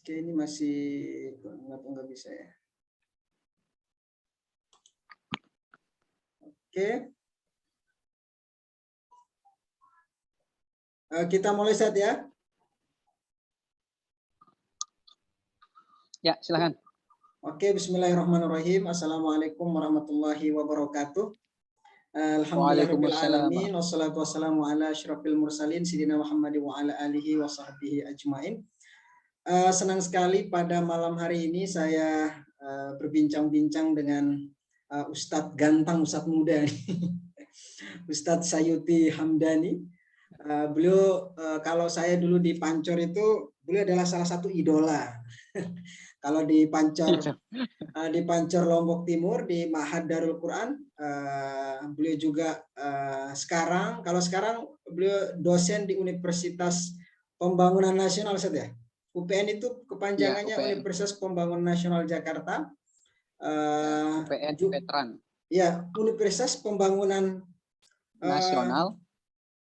Oke, ini masih nggak bisa ya. Oke. Kita mulai saat ya. Ya, silakan. Oke, bismillahirrahmanirrahim. Assalamualaikum warahmatullahi wabarakatuh. Alhamdulillahirabbil alamin wassalatu wassalamu ala asyrafil mursalin sayyidina Muhammad wa ala alihi wa sahbihi ajmain. Senang sekali pada malam hari ini saya berbincang-bincang dengan Ustadz ganteng, Ustadz muda Ustadz Sayuti Hamdani. Beliau kalau saya dulu di Pancor itu beliau adalah salah satu idola. Kalau di Pancor Lombok Timur di Ma'had Darul Quran, beliau juga sekarang beliau dosen di Universitas Pembangunan Nasional, Ustaz ya. UPN itu kepanjangannya ya, Universitas Pembangunan Nasional Jakarta. UPN Veteran. Ya, Universitas Pembangunan Nasional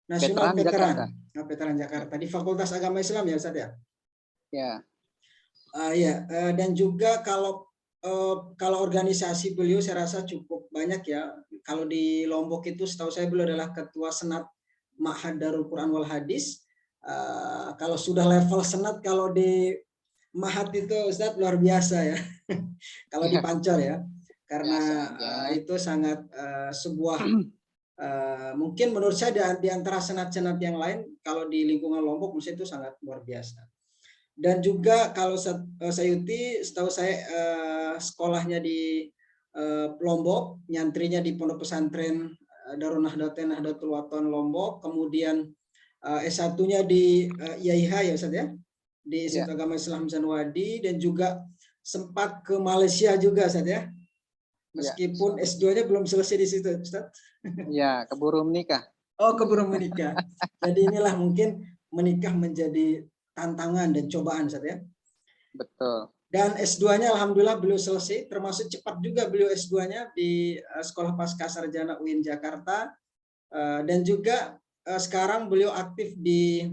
Veteran Jakarta. Veteran Jakarta di Fakultas Agama Islam ya, Ustaz ya. Ya. Dan juga kalau organisasi beliau saya rasa cukup banyak ya. Kalau di Lombok itu setahu saya beliau adalah ketua senat Ma'had Darul Quran wal Hadis. Kalau sudah level senat, kalau di Ma'had itu Ustaz luar biasa ya. Kalau di Pancor ya, karena itu sangat sebuah mungkin menurut saya di antara senat-senat yang lain kalau di lingkungan Lombok menurut saya itu sangat luar biasa. Dan juga kalau Sayuti setahu saya sekolahnya di Lombok, nyantrinya di Pondok Pesantren Darun Nahdlatul Wathon Lombok, kemudian S1-nya di IAIH ya Ustaz ya, di Institut Agama Islam Zanwadi, dan juga sempat ke Malaysia juga Ustaz ya. Meskipun S2-nya belum selesai di situ Ustaz. Ya, keburu menikah. Oh, keburu menikah. Jadi inilah mungkin menikah menjadi tantangan dan cobaan Ustaz ya. Betul. Dan S2-nya alhamdulillah beliau selesai, termasuk cepat juga beliau S2-nya di Sekolah Pascasarjana UIN Jakarta, dan juga sekarang beliau aktif di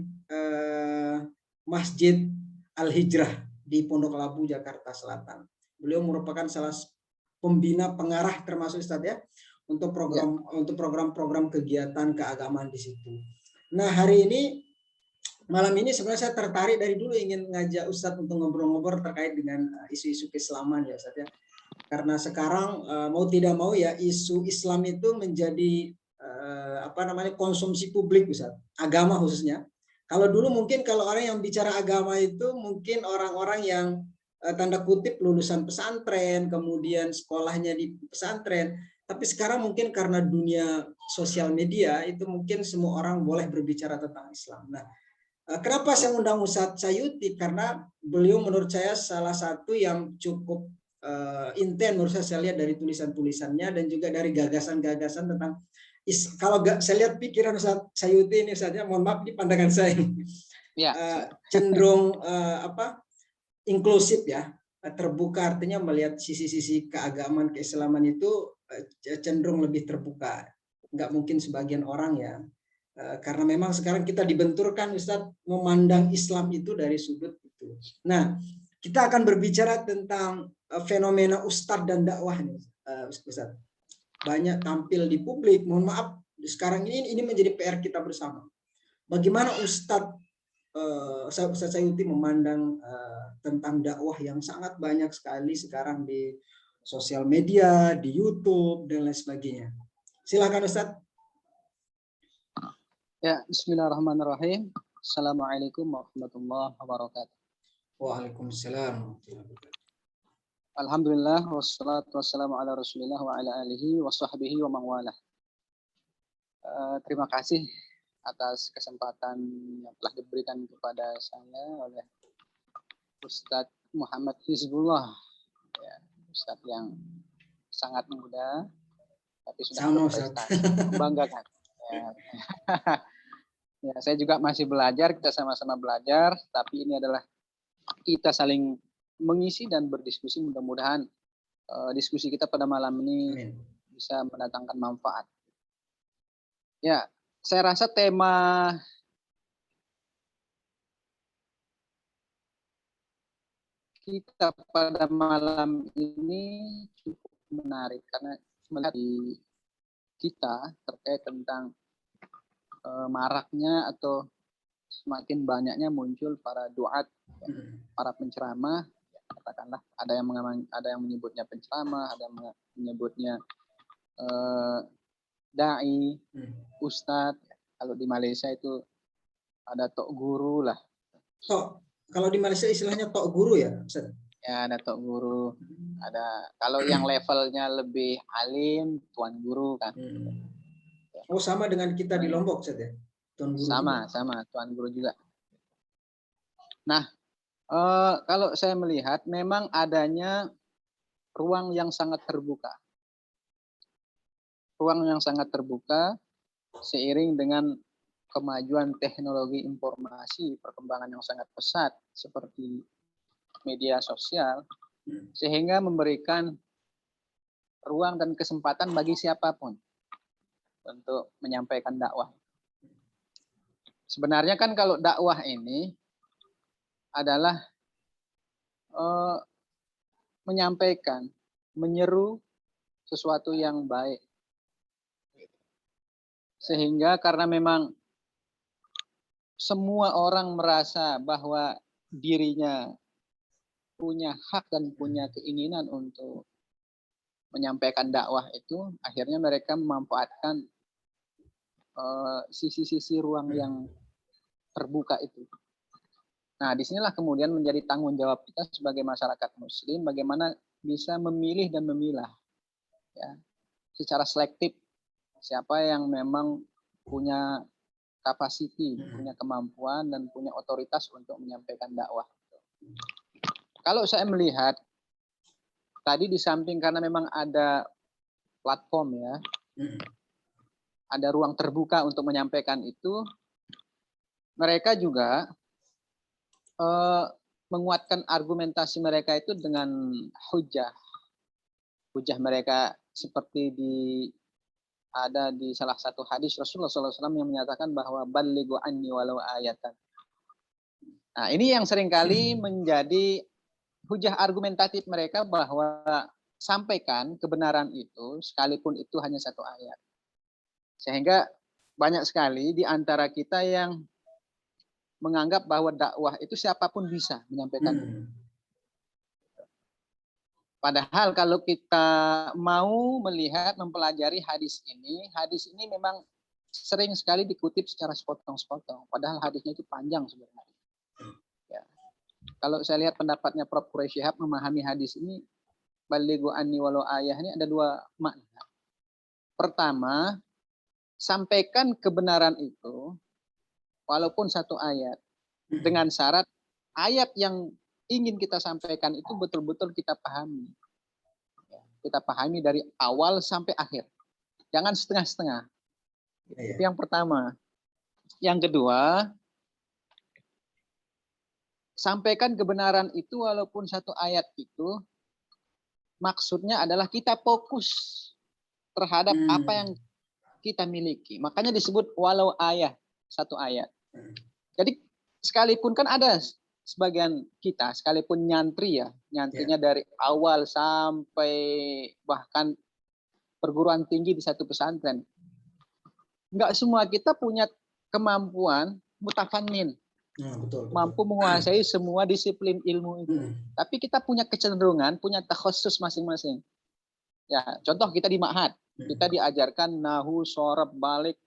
Masjid Al-Hijrah di Pondok Labu Jakarta Selatan. Beliau merupakan salah pembina pengarah termasuk Ustaz ya untuk program-program kegiatan keagamaan di situ. Nah, hari ini malam ini sebenarnya saya tertarik dari dulu ingin ngajak Ustadz untuk ngobrol-ngobrol terkait dengan isu-isu keislaman ya Ustadz ya. Karena sekarang mau tidak mau ya isu Islam itu menjadi konsumsi publik Ustadz, agama khususnya. Kalau dulu mungkin kalau orang yang bicara agama itu mungkin orang-orang yang tanda kutip lulusan pesantren, kemudian sekolahnya di pesantren. Tapi sekarang mungkin karena dunia sosial media itu mungkin semua orang boleh berbicara tentang Islam. Nah, kenapa saya undang Ustadz Sayuti? Karena beliau menurut saya salah satu yang cukup intens menurut saya lihat dari tulisan-tulisannya dan juga dari gagasan-gagasan tentang kalau saya lihat pikiran Ustadz Sayuti ini saja, mohon maaf di pandangan saya cenderung inklusif ya, terbuka, artinya melihat sisi-sisi keagamaan keislaman itu cenderung lebih terbuka. Nggak mungkin sebagian orang ya. Karena memang sekarang kita dibenturkan Ustadz memandang Islam itu dari sudut itu. Nah, kita akan berbicara tentang fenomena Ustadz dan dakwah nih, Ustadz. Banyak tampil di publik. Mohon maaf, sekarang ini menjadi PR kita bersama. Bagaimana Ustadz Sayuti memandang tentang dakwah yang sangat banyak sekali sekarang di sosial media, di YouTube dan lain sebagainya. Silakan Ustadz. Ya, bismillahirrahmanirrahim. Assalamualaikum warahmatullahi wabarakatuh. Waalaikumsalam. Alhamdulillah, wassalatu wassalamu ala rasulillah wa ala alihi wa sahbihi wa mangwalah. Terima kasih atas kesempatan yang telah diberikan kepada saya oleh Ustadz Muhammad Hizbullah, ya, Ustadz yang sangat muda tapi sudah berprestasi, membanggakan. Ya, saya juga masih belajar, kita sama-sama belajar, tapi ini adalah kita saling mengisi dan berdiskusi. Mudah-mudahan diskusi kita pada malam ini bisa mendatangkan manfaat. Ya, saya rasa tema kita pada malam ini cukup menarik karena melihat di kita terkait tentang maraknya atau semakin banyaknya muncul para duat, para penceramah, katakanlah ada yang menyebutnya penceramah, ada yang menyebutnya dai, ustadz. Kalau di Malaysia itu ada tok guru lah. Kalau di Malaysia istilahnya tok guru ya, Ustaz? Ya, ada tok guru. Ada kalau yang levelnya lebih alim, tuan guru kan. Oh, sama dengan kita di Lombok, Ustaz ya? Tuan guru sama tuan guru juga. Nah, kalau saya melihat memang adanya ruang yang sangat terbuka. Ruang yang sangat terbuka seiring dengan kemajuan teknologi informasi, perkembangan yang sangat pesat seperti media sosial, sehingga memberikan ruang dan kesempatan bagi siapapun untuk menyampaikan dakwah. Sebenarnya kan kalau dakwah ini adalah menyampaikan, menyeru sesuatu yang baik. Sehingga karena memang semua orang merasa bahwa dirinya punya hak dan punya keinginan untuk menyampaikan dakwah itu, akhirnya mereka memanfaatkan sisi-sisi ruang yang terbuka itu. Nah, disinilah kemudian menjadi tanggung jawab kita sebagai masyarakat Muslim, bagaimana bisa memilih dan memilah, ya, secara selektif siapa yang memang punya kapasiti, punya kemampuan dan punya otoritas untuk menyampaikan dakwah. Kalau saya melihat tadi di samping karena memang ada platform ya, ada ruang terbuka untuk menyampaikan itu, mereka juga menguatkan argumentasi mereka itu dengan hujah. Hujah mereka seperti ada di salah satu hadis Rasulullah SAW yang menyatakan bahwa balighu anni walau ayatan. Nah, ini yang seringkali menjadi hujah argumentatif mereka, bahwa sampaikan kebenaran itu sekalipun itu hanya satu ayat. Sehingga banyak sekali di antara kita yang menganggap bahwa dakwah itu siapapun bisa menyampaikan. Padahal kalau kita mau melihat, mempelajari hadis ini memang sering sekali dikutip secara sepotong-sepotong. Padahal hadisnya itu panjang sebenarnya. Ya. Kalau saya lihat pendapatnya Prof. Quraish Shihab memahami hadis ini, balighu anni walau ayah, ini ada dua makna. Pertama, sampaikan kebenaran itu walaupun satu ayat, dengan syarat ayat yang ingin kita sampaikan itu betul-betul kita pahami. Kita pahami dari awal sampai akhir. Jangan setengah-setengah. Itu yang pertama. Yang kedua, sampaikan kebenaran itu walaupun satu ayat itu, maksudnya adalah kita fokus terhadap apa yang kita miliki. Makanya disebut walau ayat, satu ayat. Jadi sekalipun kan ada sebagian kita, sekalipun nyantrinya dari awal sampai bahkan perguruan tinggi di satu pesantren, nggak semua kita punya kemampuan mutafannin, mampu menguasai semua disiplin ilmu itu. Tapi kita punya kecenderungan, punya takhusus masing-masing. Ya, contoh kita di ma'had, kita diajarkan nahu, shorab, balik,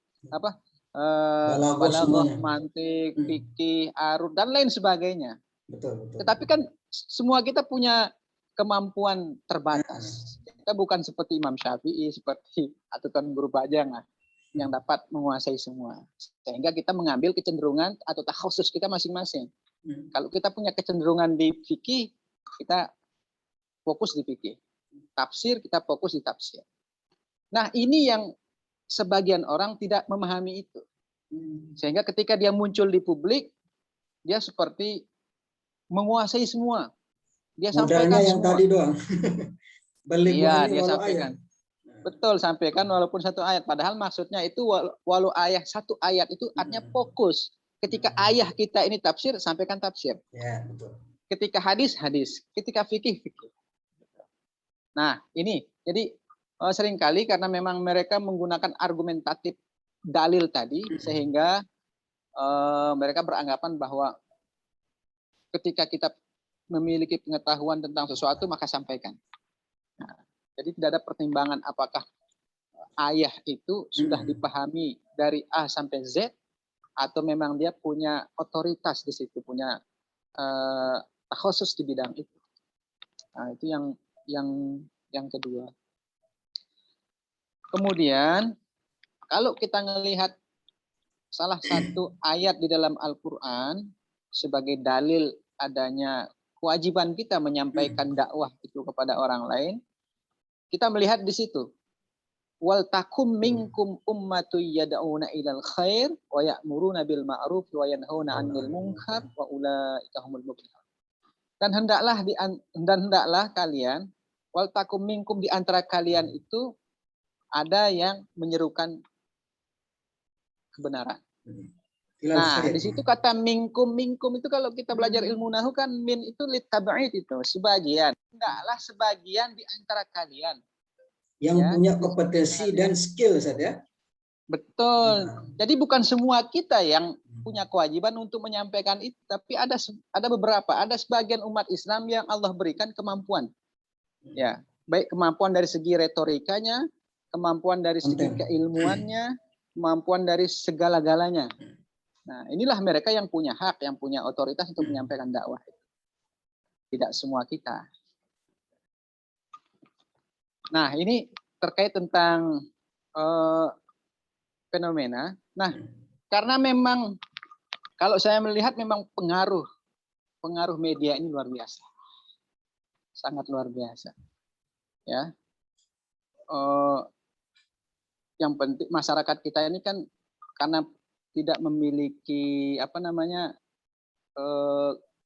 balaghah, mantik, fikih, arud, dan lain sebagainya. Betul. Tetapi kan semua kita punya kemampuan terbatas. Kita bukan seperti Imam Syafi'i, seperti atau Tuan Guru Bajang yang dapat menguasai semua. Sehingga kita mengambil kecenderungan atau takhusus kita masing-masing. Kalau kita punya kecenderungan di fikih, kita fokus di fikih. Tafsir, kita fokus di tafsir. Nah, ini yang sebagian orang tidak memahami itu. Sehingga ketika dia muncul di publik, dia seperti menguasai semua. Dia sampaikan yang semua. Tadi doang. Iya, dia sampaikan. Ayat. Betul, sampaikan walaupun satu ayat. Padahal maksudnya itu walau ayat, satu ayat itu artinya fokus. Ketika ayah kita ini tafsir, sampaikan tafsir. Ya, betul. ketika hadis, ketika fikih, fikih. Nah, ini jadi seringkali karena memang mereka menggunakan argumentatif dalil tadi, sehingga mereka beranggapan bahwa ketika kita memiliki pengetahuan tentang sesuatu maka sampaikan. Nah, jadi tidak ada pertimbangan apakah ayah itu sudah dipahami dari A sampai Z atau memang dia punya otoritas di situ, punya khusus di bidang itu. Nah, itu yang kedua. Kemudian kalau kita melihat salah satu ayat di dalam Al-Qur'an sebagai dalil adanya kewajiban kita menyampaikan dakwah itu kepada orang lain, kita melihat di situ. Wal takum minkum ummatu yad'una ilal khair wa ya'muruna bil ma'ruf wa yanhauna 'anil munkar wa ulaika humul muflihun. Dan hendaklah kalian, wal takum minkum, di antara kalian itu ada yang menyerukan kebenaran. Nah, di situ kata minkum itu kalau kita belajar ilmu nahwu kan min itu litab'id, itu sebagian. Hendaklah sebagian di antara kalian yang punya kompetensi dan skill saja. Betul. Jadi bukan semua kita yang punya kewajiban untuk menyampaikan itu, tapi ada beberapa, ada sebagian umat Islam yang Allah berikan kemampuan. Ya, baik kemampuan dari segi retorikanya, kemampuan dari segi keilmuannya, kemampuan dari segala-galanya. Nah, inilah mereka yang punya hak, yang punya otoritas untuk menyampaikan dakwah. Tidak semua kita. Nah, ini terkait tentang fenomena. Nah, karena memang kalau saya melihat memang pengaruh media ini luar biasa, sangat luar biasa. Ya, yang penting masyarakat kita ini kan karena tidak memiliki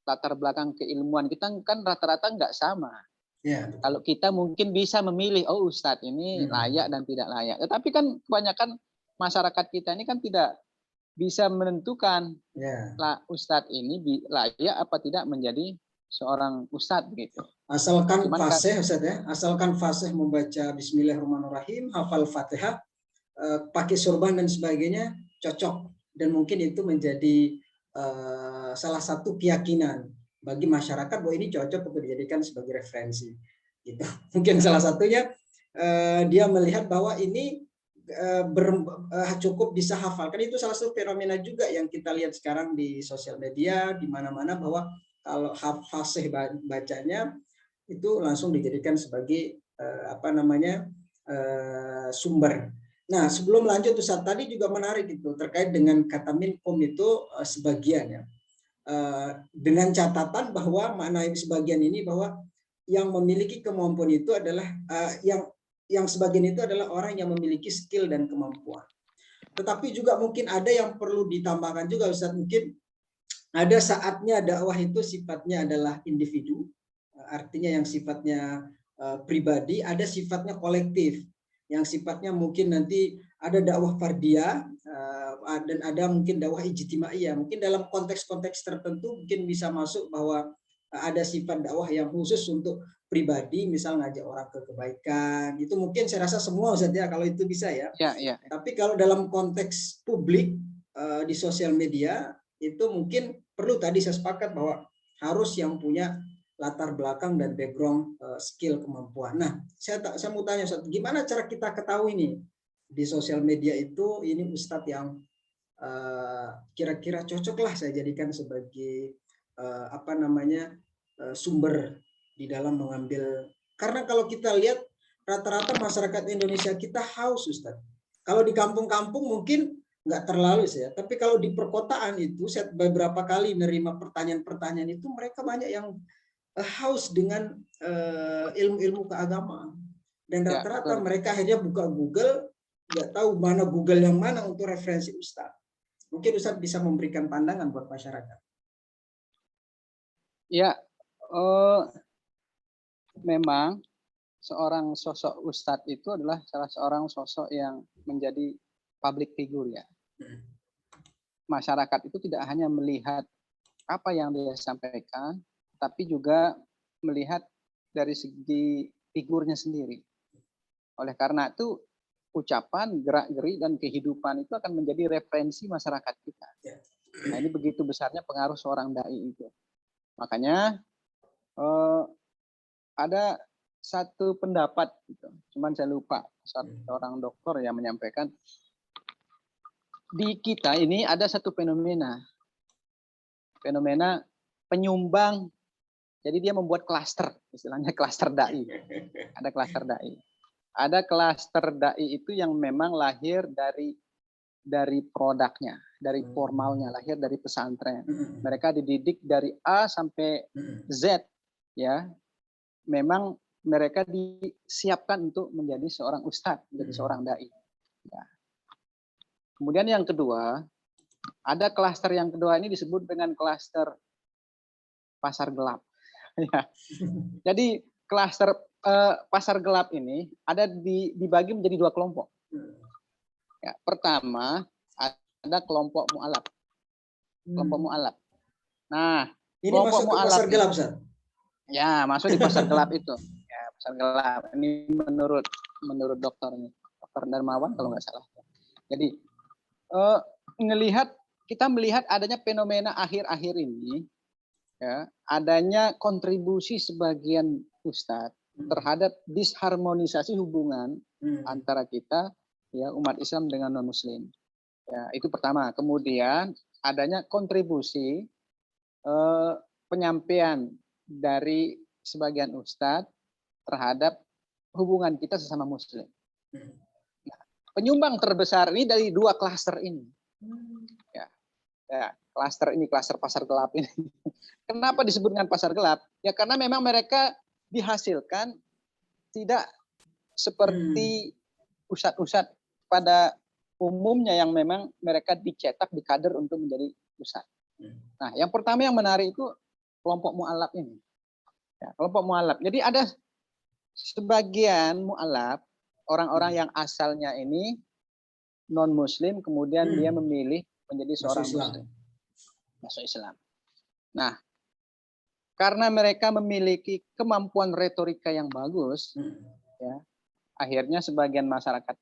latar belakang keilmuan, kita kan rata-rata nggak sama. Ya, kalau kita mungkin bisa memilih, oh Ustadz ini layak dan tidak layak. Tetapi kan kebanyakan masyarakat kita ini kan tidak bisa menentukan Ustadz ini layak apa tidak menjadi seorang Ustadz gitu. Asalkan fasih Ustadz ya, asalkan fasih membaca Bismillahirrahmanirrahim, hafal Fatihah, pakai sorban dan sebagainya, cocok. Dan mungkin itu menjadi salah satu keyakinan bagi masyarakat bahwa ini cocok untuk dijadikan sebagai referensi. Gitu. Mungkin salah satunya dia melihat bahwa ini cukup bisa hafalkan. Itu salah satu fenomena juga yang kita lihat sekarang di sosial media, di mana-mana, bahwa kalau fasih bacanya itu langsung dijadikan sebagai sumber. Nah, sebelum lanjut Ustaz, tadi juga menarik itu terkait dengan kata minkum itu sebagian ya. Dengan catatan bahwa makna sebagian ini bahwa yang memiliki kemampuan itu adalah yang sebagian itu adalah orang yang memiliki skill dan kemampuan. Tetapi juga mungkin ada yang perlu ditambahkan juga Ustaz, mungkin ada saatnya dakwah itu sifatnya adalah individu, artinya yang sifatnya pribadi, ada sifatnya kolektif, yang sifatnya mungkin nanti ada dakwah fardiyah dan ada mungkin dakwah ijtimaiyah. Mungkin dalam konteks-konteks tertentu mungkin bisa masuk bahwa ada sifat dakwah yang khusus untuk pribadi, misal ngajak orang ke kebaikan. Itu mungkin saya rasa semua Ustaz ya, kalau itu bisa ya. Ya. Tapi kalau dalam konteks publik di sosial media itu mungkin perlu, tadi saya sepakat bahwa harus yang punya latar belakang dan background skill kemampuan. Nah, saya mau tanya Ustaz, gimana cara kita ketahui nih di sosial media itu ini Ustadz yang kira-kira cocok lah saya jadikan sebagai sumber di dalam mengambil, karena kalau kita lihat rata-rata masyarakat Indonesia kita haus Ustadz. Kalau di kampung-kampung mungkin nggak terlalu ya, tapi kalau di perkotaan itu saya beberapa kali menerima pertanyaan-pertanyaan itu, mereka banyak yang haus dengan ilmu-ilmu keagamaan, dan rata-rata mereka akhirnya buka Google, nggak tahu mana Google yang mana untuk referensi Ustadz. Mungkin Ustadz bisa memberikan pandangan buat masyarakat. Ya, memang seorang sosok Ustadz itu adalah salah seorang sosok yang menjadi public figure ya. Masyarakat itu tidak hanya melihat apa yang dia sampaikan, tapi juga melihat dari segi figurnya sendiri. Oleh karena itu, ucapan, gerak-geri, dan kehidupan itu akan menjadi referensi masyarakat kita. Nah, ini begitu besarnya pengaruh seorang dai itu. Makanya ada satu pendapat, gitu. Cuman saya lupa, seorang dokter yang menyampaikan, di kita ini ada satu fenomena penyumbang. Jadi dia membuat klaster, istilahnya klaster dai. Ada klaster dai. Ada klaster dai itu yang memang lahir dari produknya, dari formalnya, lahir dari pesantren. Mereka dididik dari A sampai Z, ya. Memang mereka disiapkan untuk menjadi seorang ustadz, menjadi seorang dai. Ya. Kemudian yang kedua, ada klaster yang kedua ini disebut dengan klaster pasar gelap. Ya. Jadi klaster pasar gelap ini ada dibagi menjadi dua kelompok. Ya, pertama ada kelompok mu'alaf. Kelompok mu'alaf. Nah, ini masuk ke pasar gelap, Ustaz? Ya, masuk di pasar gelap itu. Ya, pasar gelap. Ini menurut dokter nih, Dokter Darmawan kalau nggak salah. Jadi kita melihat adanya fenomena akhir-akhir ini, ya, adanya kontribusi sebagian ustadz terhadap disharmonisasi hubungan antara kita, ya, umat Islam dengan non Muslim. Ya, itu pertama. Kemudian adanya kontribusi penyampaian dari sebagian ustadz terhadap hubungan kita sesama Muslim. Nah, penyumbang terbesar ini dari dua klaster ini. Ya, klaster ini, klaster pasar gelap ini. Kenapa disebut dengan pasar gelap? Ya karena memang mereka dihasilkan tidak seperti ustadz-ustadz pada umumnya yang memang mereka dicetak, dikader untuk menjadi ustadz. Nah, yang pertama yang menarik itu kelompok mu'alaf ini. Ya, kelompok mu'alaf. Jadi ada sebagian mu'alaf, orang-orang yang asalnya ini non-muslim, kemudian dia memilih menjadi seorang muslim. Masuk Islam. Nah, karena mereka memiliki kemampuan retorika yang bagus, ya, akhirnya sebagian masyarakat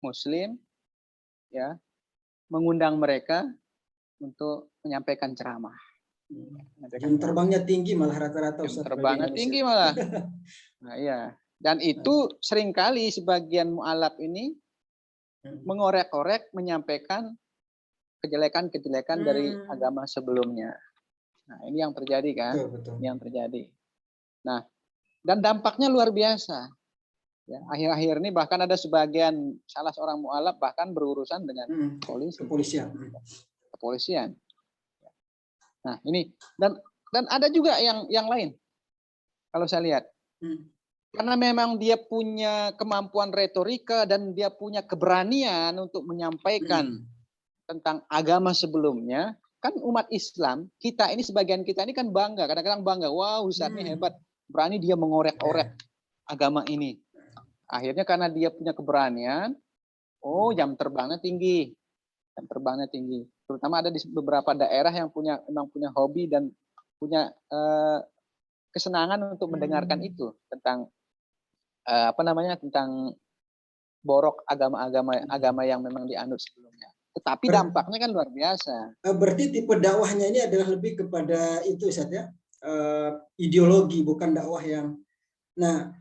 muslim, ya, mengundang mereka untuk menyampaikan ceramah. Jam terbangnya tinggi malah rata-rata. Jam terbangnya tinggi malah. Nah, iya. Dan itu seringkali sebagian mu'alaf ini mengorek-orek, menyampaikan kejelekan-kejelekan dari agama sebelumnya. Nah, ini yang terjadi kan? Betul. Ini yang terjadi. Nah, dan dampaknya luar biasa. Ya, akhir-akhir ini bahkan ada sebagian salah seorang mu'alaf bahkan berurusan dengan kepolisian. Nah, ini dan ada juga yang lain. Kalau saya lihat. Karena memang dia punya kemampuan retorika dan dia punya keberanian untuk menyampaikan tentang agama sebelumnya, kan umat Islam, kita ini sebagian kita ini kan bangga, kadang-kadang bangga, wow, ustadznya hebat, berani dia mengorek-orek agama ini. Akhirnya karena dia punya keberanian, jam terbangnya tinggi. Jam terbangnya tinggi. Terutama ada di beberapa daerah yang memang punya hobi dan punya kesenangan untuk mendengarkan itu tentang tentang borok agama yang memang dianut sebelumnya. Tetapi dampaknya kan luar biasa. Berarti tipe dakwahnya ini adalah lebih kepada itu, Ustaz, ya, ideologi, bukan dakwah yang. Nah,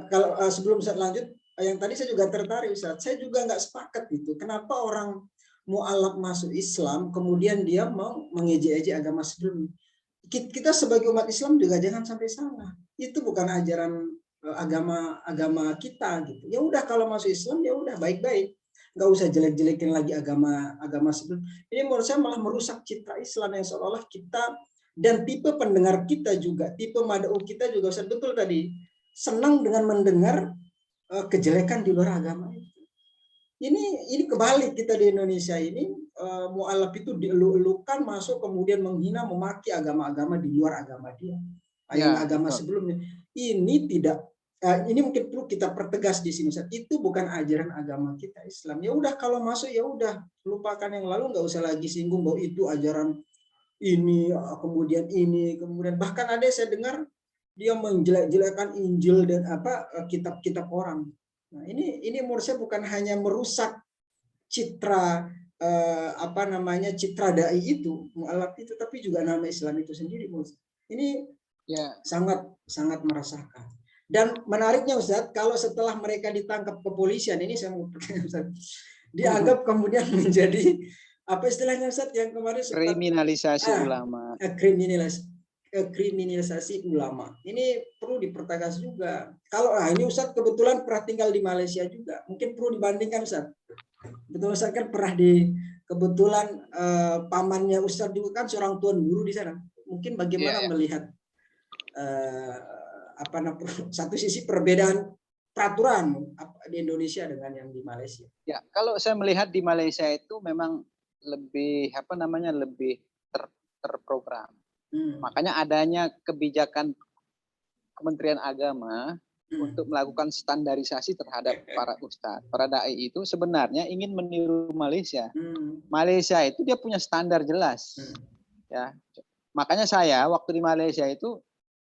kalau sebelum Ustaz lanjut, yang tadi saya juga tertarik, Ustaz. Saya juga nggak sepakat itu. Kenapa orang mu'alaf masuk Islam, kemudian dia mau mengejek-ejek agama sebelumnya? Kita sebagai umat Islam juga jangan sampai salah. Itu bukan ajaran agama kita gitu. Ya udah, kalau masuk Islam ya udah baik-baik, nggak usah jelek-jelekin lagi agama sebelum. Ini menurut saya malah merusak citra Islam yang seolah-olah kita dan tipe pendengar kita juga, tipe mad'u kita juga, Ustaz, betul tadi, senang dengan mendengar kejelekan di luar agama itu. Ini kebalik kita di Indonesia ini, mu'alaf itu dielu-elukan masuk kemudian menghina, memaki agama-agama di luar agama dia, yang agama sebelumnya. Ini mungkin perlu kita pertegas di sini, Ustaz. Itu bukan ajaran agama kita Islam. Ya udah, kalau masuk ya udah, lupakan yang lalu, nggak usah lagi singgung bahwa itu ajaran ini, kemudian bahkan ada saya dengar dia menjelek-jelekan Injil dan kitab-kitab orang. Nah, ini menurut saya bukan hanya merusak citra citra dai itu, mualaf itu, tapi juga nama Islam itu sendiri, Ustaz. Ini Ya, sangat sangat meresahkan. Dan menariknya Ustaz, kalau setelah mereka ditangkap kepolisian, ini saya mau bertanya Ustaz, dianggap kemudian menjadi apa istilahnya Ustaz yang kemarin sempat kriminalisasi ulama. kriminalisasi ulama. Ini perlu dipertegas juga. Kalau ini Ustaz kebetulan pernah tinggal di Malaysia juga, mungkin perlu dibandingkan Ustaz. Betul Ustaz kan pernah kebetulan pamannya Ustaz juga kan seorang tuan guru di sana. Mungkin bagaimana melihat satu sisi perbedaan peraturan di Indonesia dengan yang di Malaysia. Ya, kalau saya melihat di Malaysia itu memang lebih lebih terprogram. Makanya adanya kebijakan Kementerian Agama untuk melakukan standarisasi terhadap para ustadz, para dai itu sebenarnya ingin meniru Malaysia. Malaysia itu dia punya standar jelas. Ya. Makanya saya waktu di Malaysia itu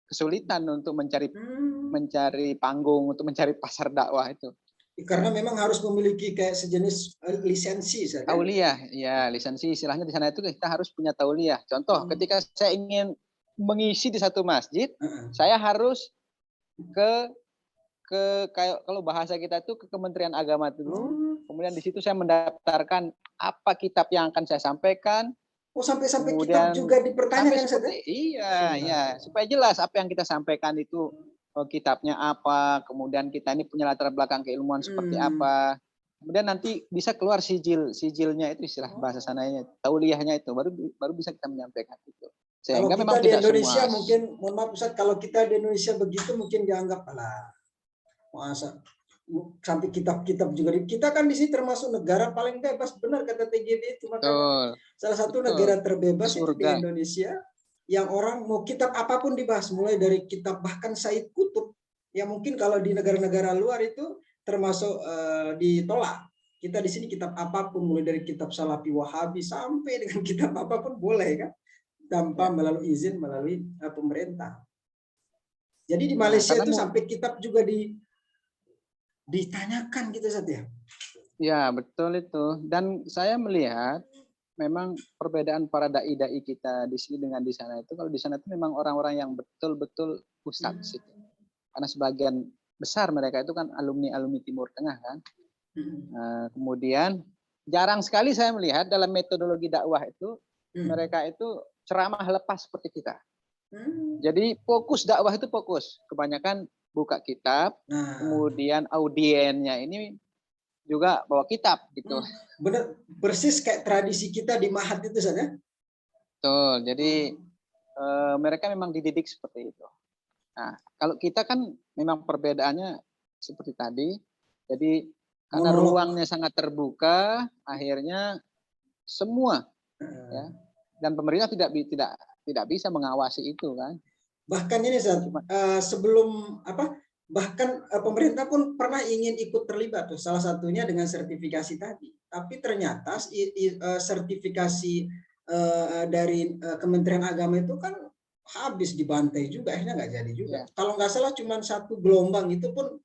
kesulitan untuk mencari panggung, untuk mencari pasar dakwah itu. Karena memang harus memiliki kayak sejenis lisensi. Tauliyah, ya lisensi istilahnya di sana itu kita harus punya tauliyah. Contoh, ketika saya ingin mengisi di satu masjid, saya harus kayak kalau bahasa kita itu ke Kementerian Agama dulu, kemudian di situ saya mendaftarkan apa kitab yang akan saya sampaikan. Sampai kitab juga dipertanyakan. Iya, supaya jelas apa yang kita sampaikan itu kitabnya apa, kemudian kita ini punya latar belakang keilmuan seperti apa. Kemudian nanti bisa keluar sijilnya itu istilah bahasa sananya, tauliyahnya itu baru bisa kita menyampaikan itu. Sehingga kalau kita di Indonesia mungkin, mohon maaf Ustaz, kalau kita di Indonesia begitu mungkin dianggap masa sampai kitab-kitab juga. Kita kan di sini termasuk negara paling bebas, benar kata TGB itu. Makanya salah satu negara terbebas itu di Indonesia, yang orang mau kitab apapun dibahas, mulai dari kitab bahkan Said Qutb, yang mungkin kalau di negara-negara luar itu termasuk ditolak. Kita di sini kitab apapun, mulai dari kitab Salafi Wahabi sampai dengan kitab apapun boleh kan, tanpa melalui izin melalui pemerintah. Jadi di Malaysia itu sampai kitab juga ditanyakan gitu saja. Ya betul itu. Dan saya melihat memang perbedaan para dai-dai kita di sini dengan di sana itu, kalau di sana itu memang orang-orang yang betul-betul ustadz itu. Karena sebagian besar mereka itu kan alumni Timur Tengah kan. Kemudian jarang sekali saya melihat dalam metodologi dakwah itu mereka itu ceramah lepas seperti kita. Jadi fokus dakwah itu fokus. Kebanyakan buka kitab, kemudian audiennya ini juga bawa kitab gitu. Benar, persis kayak tradisi kita di Mahat itu saja. Betul. Jadi mereka memang dididik seperti itu. Nah, kalau kita kan memang perbedaannya seperti tadi. Jadi karena ruangnya sangat terbuka, akhirnya semua ya, dan pemerintah tidak bisa mengawasi itu kan. Bahkan ini sebelum bahkan pemerintah pun pernah ingin ikut terlibat tuh, salah satunya dengan sertifikasi tadi. Tapi ternyata sertifikasi dari Kementerian Agama itu kan habis dibantai juga, akhirnya nggak jadi juga. Kalau nggak salah cuma satu gelombang, itu pun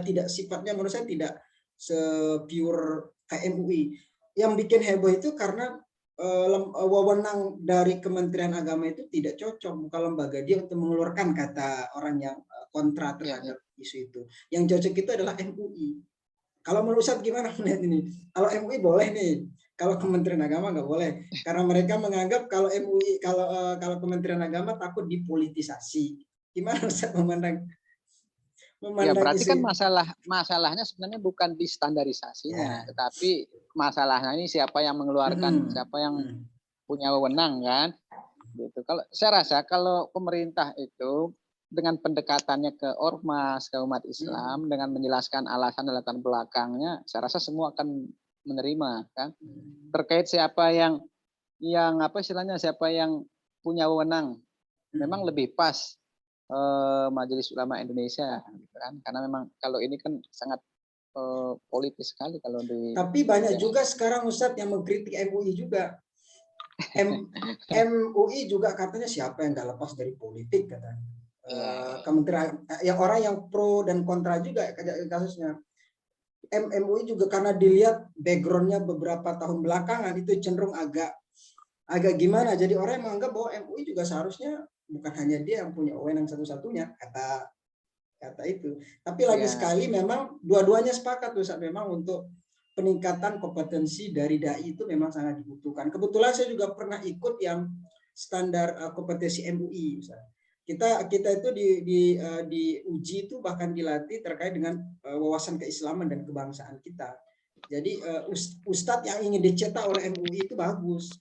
tidak sifatnya, menurut saya tidak se-pure KMUI. Yang bikin heboh itu karena wewenang dari Kementerian Agama itu tidak cocok, bukan lembaga dia untuk mengeluarkan, kata orang yang kontra terhadap isu itu. Yang cocok itu adalah MUI. Kalau menurut Ustaz gimana melihat ini? Kalau MUI boleh nih, kalau Kementerian Agama nggak boleh, karena mereka menganggap kalau MUI, kalau Kementerian Agama takut dipolitisasi. Gimana Ustaz memandang? Ya berarti kan masalahnya sebenarnya bukan di standarisasinya, tetapi masalahnya ini siapa yang mengeluarkan, siapa yang punya wewenang kan. Gitu. Kalau saya rasa kalau pemerintah itu dengan pendekatannya ke ormas, ke umat Islam, dengan menjelaskan alasan dan latar belakangnya, saya rasa semua akan menerima kan. Terkait siapa yang apa istilahnya, siapa yang punya wewenang, memang lebih pas Majelis Ulama Indonesia gitu kan, karena memang kalau ini kan sangat politis sekali kalau di. Tapi banyak juga sekarang Ustadz yang mengkritik MUI juga. MUI juga katanya siapa yang nggak lepas dari politik katanya. Kementerian yang orang yang pro dan kontra juga kasusnya. MUI juga karena dilihat backgroundnya beberapa tahun belakangan itu cenderung agak gimana. Jadi orang yang menganggap bahwa MUI juga seharusnya bukan hanya dia yang punya wewenang satu-satunya kata itu. Tapi lagi sekali memang dua-duanya sepakat Ustaz, memang untuk peningkatan kompetensi dari dai itu memang sangat dibutuhkan. Kebetulan saya juga pernah ikut yang standar kompetensi MUI Ustaz. Kita itu diuji itu bahkan dilatih terkait dengan wawasan keislaman dan kebangsaan kita. Jadi ustadz yang ingin dicetak oleh MUI itu bagus,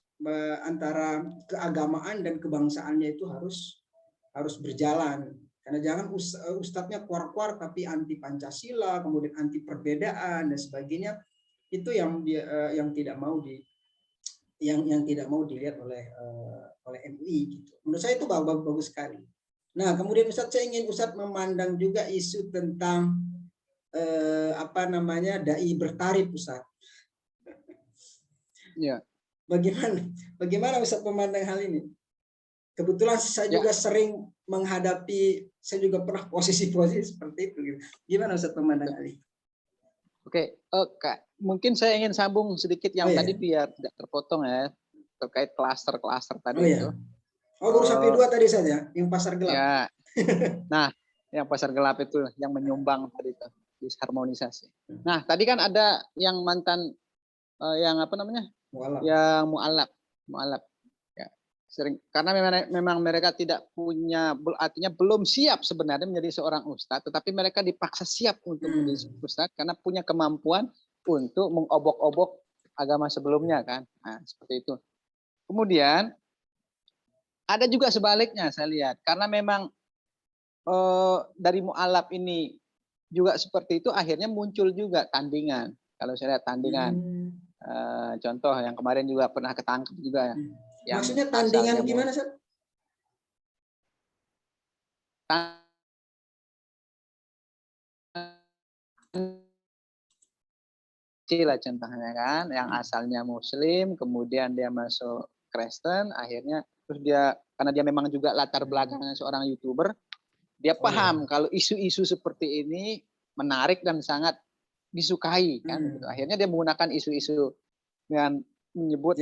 antara keagamaan dan kebangsaannya itu harus berjalan. Karena jangan ustadznya kuar-kuar tapi anti Pancasila, kemudian anti perbedaan dan sebagainya. Itu yang tidak mau yang tidak mau dilihat oleh MUI gitu. Menurut saya itu bagus sekali. Nah, kemudian Ustadz, saya ingin Ustadz memandang juga isu tentang dai bertarif Ustadz. Ya. Bagaimana Ustadz memandang hal ini? Kebetulan saya juga sering menghadapi, saya juga pernah posisi-posisi seperti itu. Gimana Ustadz memandang hal ini? Oke, Kak, mungkin saya ingin sambung sedikit yang tadi biar tidak terpotong ya, terkait klaster-klaster tadi itu. Baru sampai 2 tadi saja, yang pasar gelap. Ya. Nah, yang pasar gelap itu yang menyumbang tadi itu disharmonisasi. Nah, tadi kan ada yang mantan yang apa namanya? Yang mualaf. Ya. Sering karena memang mereka tidak punya, artinya belum siap sebenarnya menjadi seorang ustadz, tetapi mereka dipaksa siap untuk menjadi ustadz karena punya kemampuan untuk mengobok-obok agama sebelumnya kan. Nah, seperti itu. Kemudian ada juga sebaliknya saya lihat, karena memang dari mu'alaf ini juga seperti itu, akhirnya muncul juga tandingan. Kalau saya lihat tandingan, contoh yang kemarin juga pernah ketangkep juga. Yang maksudnya tandingan gimana sih? Lah contohnya kan, yang asalnya Muslim, kemudian dia masuk Kristen, akhirnya terus dia karena dia memang juga latar belakangnya seorang YouTuber, dia paham kalau isu-isu seperti ini menarik dan sangat disukai kan gitu. Akhirnya dia menggunakan isu-isu dengan menyebut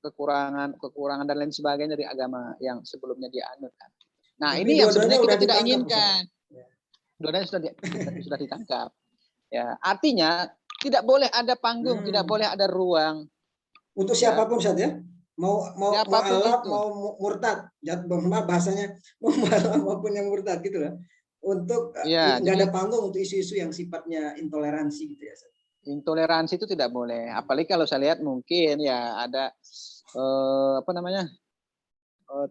kekurangan dan lain sebagainya dari agama yang sebelumnya dia anut kan. Nah, tapi ini yang sebenarnya kita tidak inginkan. Dua-duanya sudah ditangkap. Ya, artinya tidak boleh ada panggung, tidak boleh ada ruang untuk siapapun saja. Mau mu'alaf, mau murtad, bahasanya mau mu'alaf maupun yang murtad gitu lah. Untuk nggak ada panggung untuk isu-isu yang sifatnya intoleransi gitu ya. Intoleransi itu tidak boleh. Apalagi kalau saya lihat mungkin ya ada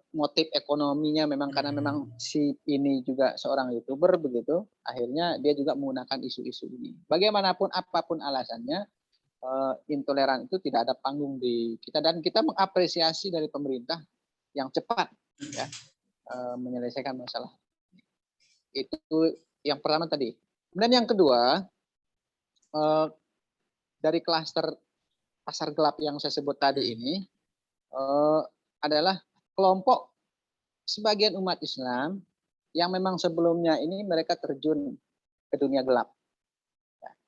motif ekonominya memang karena memang si ini juga seorang YouTuber begitu. Akhirnya dia juga menggunakan isu-isu ini. Bagaimanapun apapun alasannya, intoleran itu tidak ada panggung di kita, dan kita mengapresiasi dari pemerintah yang cepat ya menyelesaikan masalah. Itu yang pertama tadi. Kemudian yang kedua, dari klaster pasar gelap yang saya sebut tadi ini adalah kelompok sebagian umat Islam yang memang sebelumnya ini mereka terjun ke dunia gelap.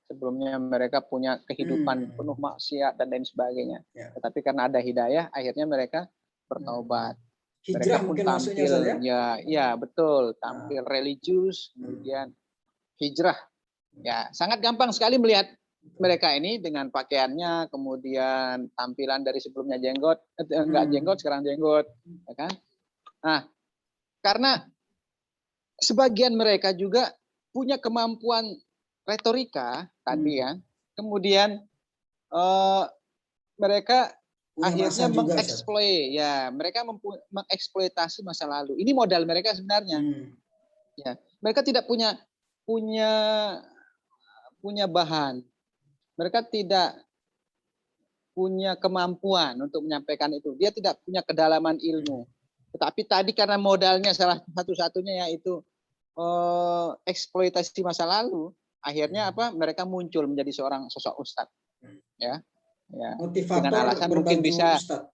Sebelumnya mereka punya kehidupan penuh maksiat dan lain sebagainya. Tetapi karena ada hidayah, akhirnya mereka bertaubat. Hijrah mereka pun mungkin tampil, ya betul, tampil religius, kemudian hijrah. Ya, sangat gampang sekali melihat mereka ini dengan pakaiannya, kemudian tampilan dari sebelumnya jenggot, enggak jenggot, sekarang jenggot, ya kan? Nah, karena sebagian mereka juga punya kemampuan retorika tadi ya, kemudian mereka akhirnya mengeksploitasi masa lalu. Ini modal mereka sebenarnya. Ya, mereka tidak punya bahan. Mereka tidak punya kemampuan untuk menyampaikan itu. Dia tidak punya kedalaman ilmu. Tetapi tadi karena modalnya salah satu-satunya yaitu eksploitasi masa lalu, akhirnya mereka muncul menjadi seorang sosok ustadz. Ya. Motivator dengan alasan mungkin bisa ustadz.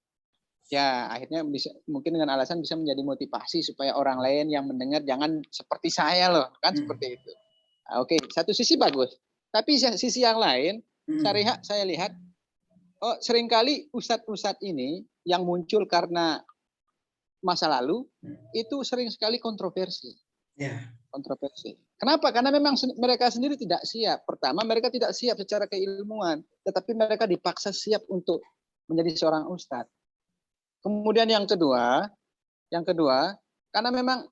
Ya, akhirnya bisa mungkin dengan alasan bisa menjadi motivasi supaya orang lain yang mendengar jangan seperti saya loh, kan seperti itu. Nah, oke, satu sisi bagus. Tapi sisi yang lain, saya lihat seringkali ustadz-ustadz ini yang muncul karena masa lalu itu sering sekali kontroversi. Kontroversi. Kenapa? Karena memang mereka sendiri tidak siap. Pertama, mereka tidak siap secara keilmuan, tetapi mereka dipaksa siap untuk menjadi seorang ustadz. Kemudian yang kedua, karena memang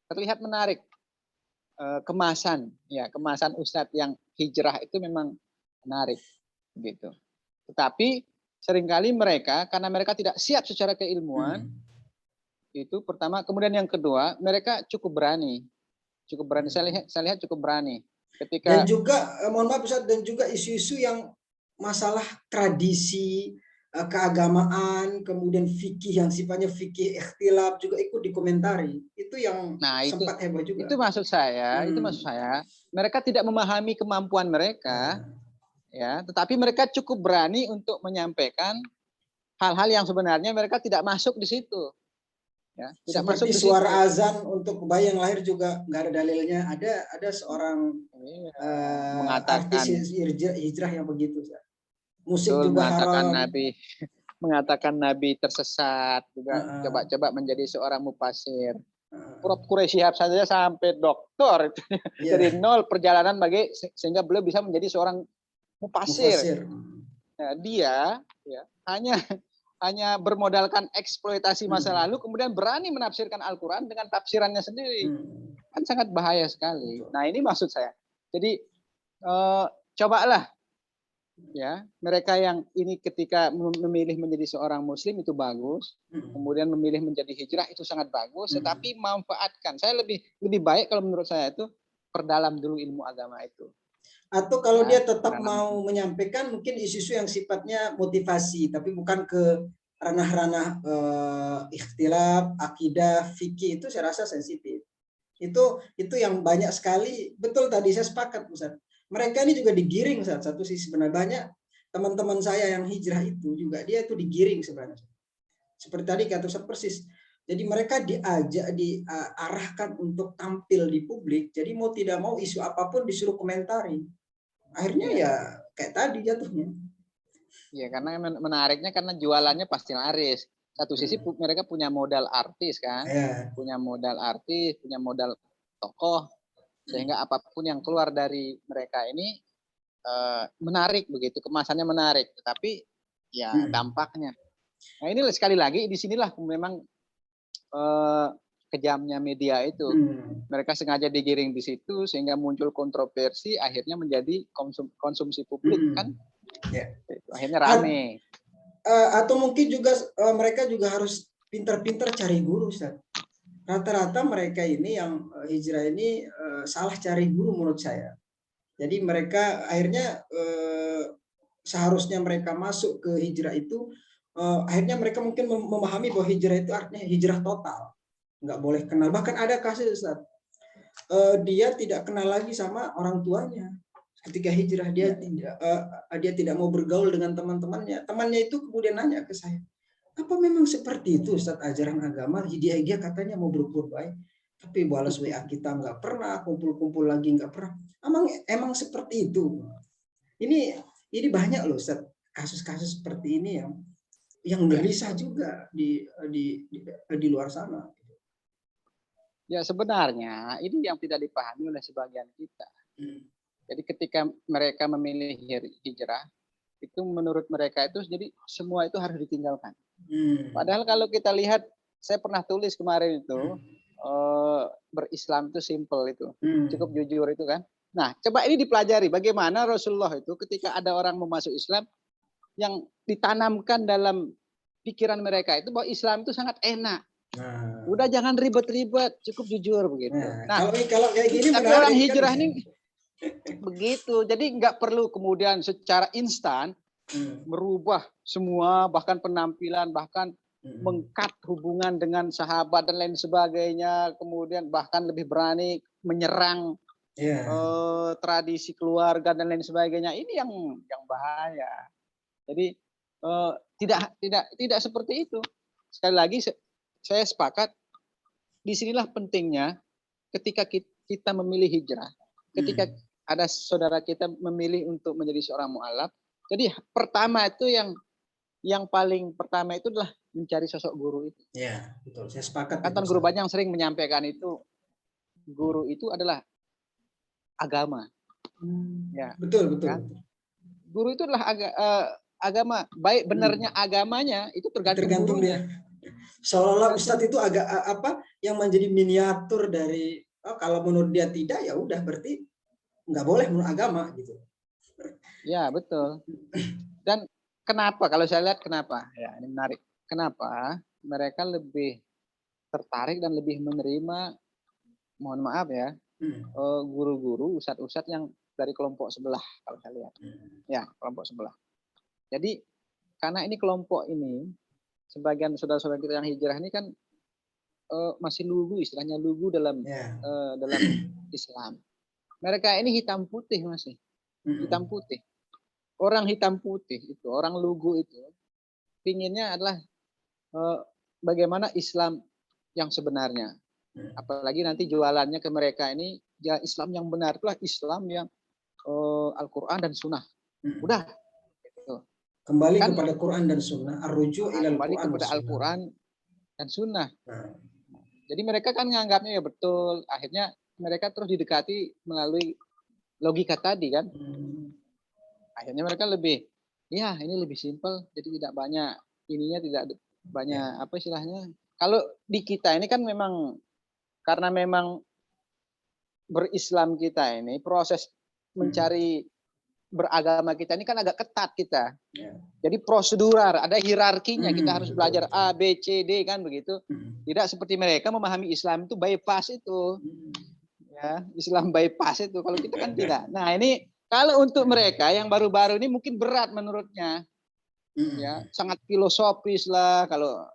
terlihat menarik kemasan ustadz yang hijrah itu memang menarik, gitu. Tetapi seringkali karena mereka tidak siap secara keilmuan, itu pertama. Kemudian yang kedua, mereka cukup berani. Saya lihat cukup berani. Dan juga, mohon maaf Ustaz, dan juga isu-isu yang masalah tradisi, keagamaan, kemudian fikih yang sifatnya fikih ikhtilaf juga ikut dikomentari. Itu yang sempat heboh juga. Itu maksud saya, mereka tidak memahami kemampuan mereka, ya, tetapi mereka cukup berani untuk menyampaikan hal-hal yang sebenarnya mereka tidak masuk di situ. Ya, tidak seperti masuk suara azan untuk bayi yang lahir juga nggak ada dalilnya. Ada seorang artis hijrah yang begitu. Musik juga haram. Mengatakan Nabi tersesat juga, coba-coba menjadi seorang mufasir. Prof. Quraisy Shihab saja sampai doktor, dari nol perjalanan sehingga beliau bisa menjadi seorang mufasir. Nah, dia ya, hanya bermodalkan eksploitasi masa lalu, kemudian berani menafsirkan Al-Quran dengan tafsirannya sendiri. Kan sangat bahaya sekali. Nah, ini maksud saya. Jadi cobalah ya, mereka yang ini ketika memilih menjadi seorang muslim itu bagus, kemudian memilih menjadi hijrah itu sangat bagus, tetapi manfaatkan. Saya lebih baik kalau menurut saya itu perdalam dulu ilmu agama itu. Atau kalau dia tetap mau menyampaikan mungkin isu-isu yang sifatnya motivasi, tapi bukan ke ranah-ranah ikhtilaf, akidah, fikih, itu saya rasa sensitif. Itu yang banyak sekali. Betul tadi saya sepakat Ustaz. Mereka ini juga digiring Ustaz. Satu sisi sebenarnya banyak teman-teman saya yang hijrah itu juga dia itu digiring sebenarnya. Seperti tadi kata Ustaz persis. Jadi mereka diarahkan untuk tampil di publik. Jadi mau tidak mau isu apapun disuruh komentari. Akhirnya ya kayak tadi jatuhnya. Ya, karena menariknya karena jualannya pasti laris. Satu sisi mereka punya modal artis kan, punya modal tokoh, sehingga apapun yang keluar dari mereka ini menarik begitu, kemasannya menarik. Tetapi ya dampaknya. Nah, ini sekali lagi disinilah memang kejamnya media itu. Mereka sengaja digiring di situ sehingga muncul kontroversi, akhirnya menjadi konsumsi publik kan. Akhirnya rame. Atau mungkin juga mereka juga harus pintar-pintar cari guru Ustaz. Rata-rata mereka ini yang hijrah ini salah cari guru menurut saya. Jadi mereka akhirnya seharusnya mereka masuk ke hijrah itu akhirnya mereka mungkin memahami bahwa hijrah itu artinya hijrah total. Nggak boleh kenal. Bahkan ada kasus Ustaz, dia tidak kenal lagi sama orang tuanya. Ketika hijrah dia tidak mau bergaul dengan teman-temannya. Temannya itu kemudian nanya ke saya, apa memang seperti itu Ustaz ajaran agama? Dia katanya mau berbuat baik, tapi balas WA kita nggak pernah, kumpul-kumpul lagi nggak pernah. Emang seperti itu. Ini banyak loh Ustaz kasus-kasus seperti ini yang gelisah juga di luar sana. Ya sebenarnya ini yang tidak dipahami oleh sebagian kita. Jadi ketika mereka memilih hijrah, itu menurut mereka itu jadi semua itu harus ditinggalkan. Padahal kalau kita lihat, saya pernah tulis kemarin itu, berislam itu simple itu, cukup jujur itu kan. Nah, coba ini dipelajari bagaimana Rasulullah itu ketika ada orang mau masuk Islam, yang ditanamkan dalam pikiran mereka itu bahwa Islam itu sangat enak. Udah jangan ribet-ribet, cukup jujur begitu. Nah, kalau kayak gini tapi orang hijrah ini begitu, jadi nggak perlu kemudian secara instan merubah semua, bahkan penampilan, bahkan mengkat hubungan dengan sahabat dan lain sebagainya, kemudian bahkan lebih berani menyerang tradisi keluarga dan lain sebagainya. Ini yang bahaya. Jadi Tidak seperti itu. Sekali lagi saya sepakat, disinilah pentingnya ketika kita memilih hijrah, ketika ada saudara kita memilih untuk menjadi seorang mu'alaf. Jadi pertama itu yang paling pertama itu adalah mencari sosok guru itu. Ya, betul. Saya sepakat. Kan Guru Banyak yang sering menyampaikan itu, guru itu adalah agama. Ya, betul. Kan? Guru itu adalah agama. Baik benarnya agamanya itu tergantung dia. Seolah-olah Ustadz itu agak yang menjadi miniatur dari kalau menurut dia tidak, ya udah berarti nggak boleh menurut agama gitu. Ya, betul. Dan kenapa kalau saya lihat kenapa? Ya, ini menarik. Kenapa mereka lebih tertarik dan lebih menerima, mohon maaf ya, guru-guru, ustadz-ustadz yang dari kelompok sebelah kalau saya lihat. Ya, kelompok sebelah. Jadi karena ini kelompok ini, sebagian saudara-saudara kita yang hijrah ini kan masih lugu, istilahnya lugu dalam dalam Islam. Mereka ini hitam putih masih, hitam putih. Orang hitam putih itu, orang lugu itu, pinginnya adalah bagaimana Islam yang sebenarnya. Apalagi nanti jualannya ke mereka ini, ya Islam yang benar itulah Islam yang Al-Quran dan Sunnah. Udah. Gitu. Kembali kepada Quran dan Sunnah, ar-ruju' ilal kembali Quran kepada Al-Quran dan Sunnah. Jadi mereka kan menganggapnya ya betul. Akhirnya mereka terus didekati melalui logika tadi kan. Akhirnya mereka lebih, ya ini lebih simpel. Jadi tidak banyak ininya, tidak banyak apa istilahnya. Kalau di kita ini kan memang karena memang berislam kita ini proses mencari beragama kita ini kan agak ketat kita. Jadi prosedural, ada hierarkinya. Kita harus belajar A, B, C, D kan begitu. Tidak seperti mereka memahami Islam itu bypass itu. Ya, Islam bypass itu. Kalau kita kan tidak. Nah, ini kalau untuk mereka yang baru-baru ini mungkin berat menurutnya. Ya, sangat filosofis lah kalau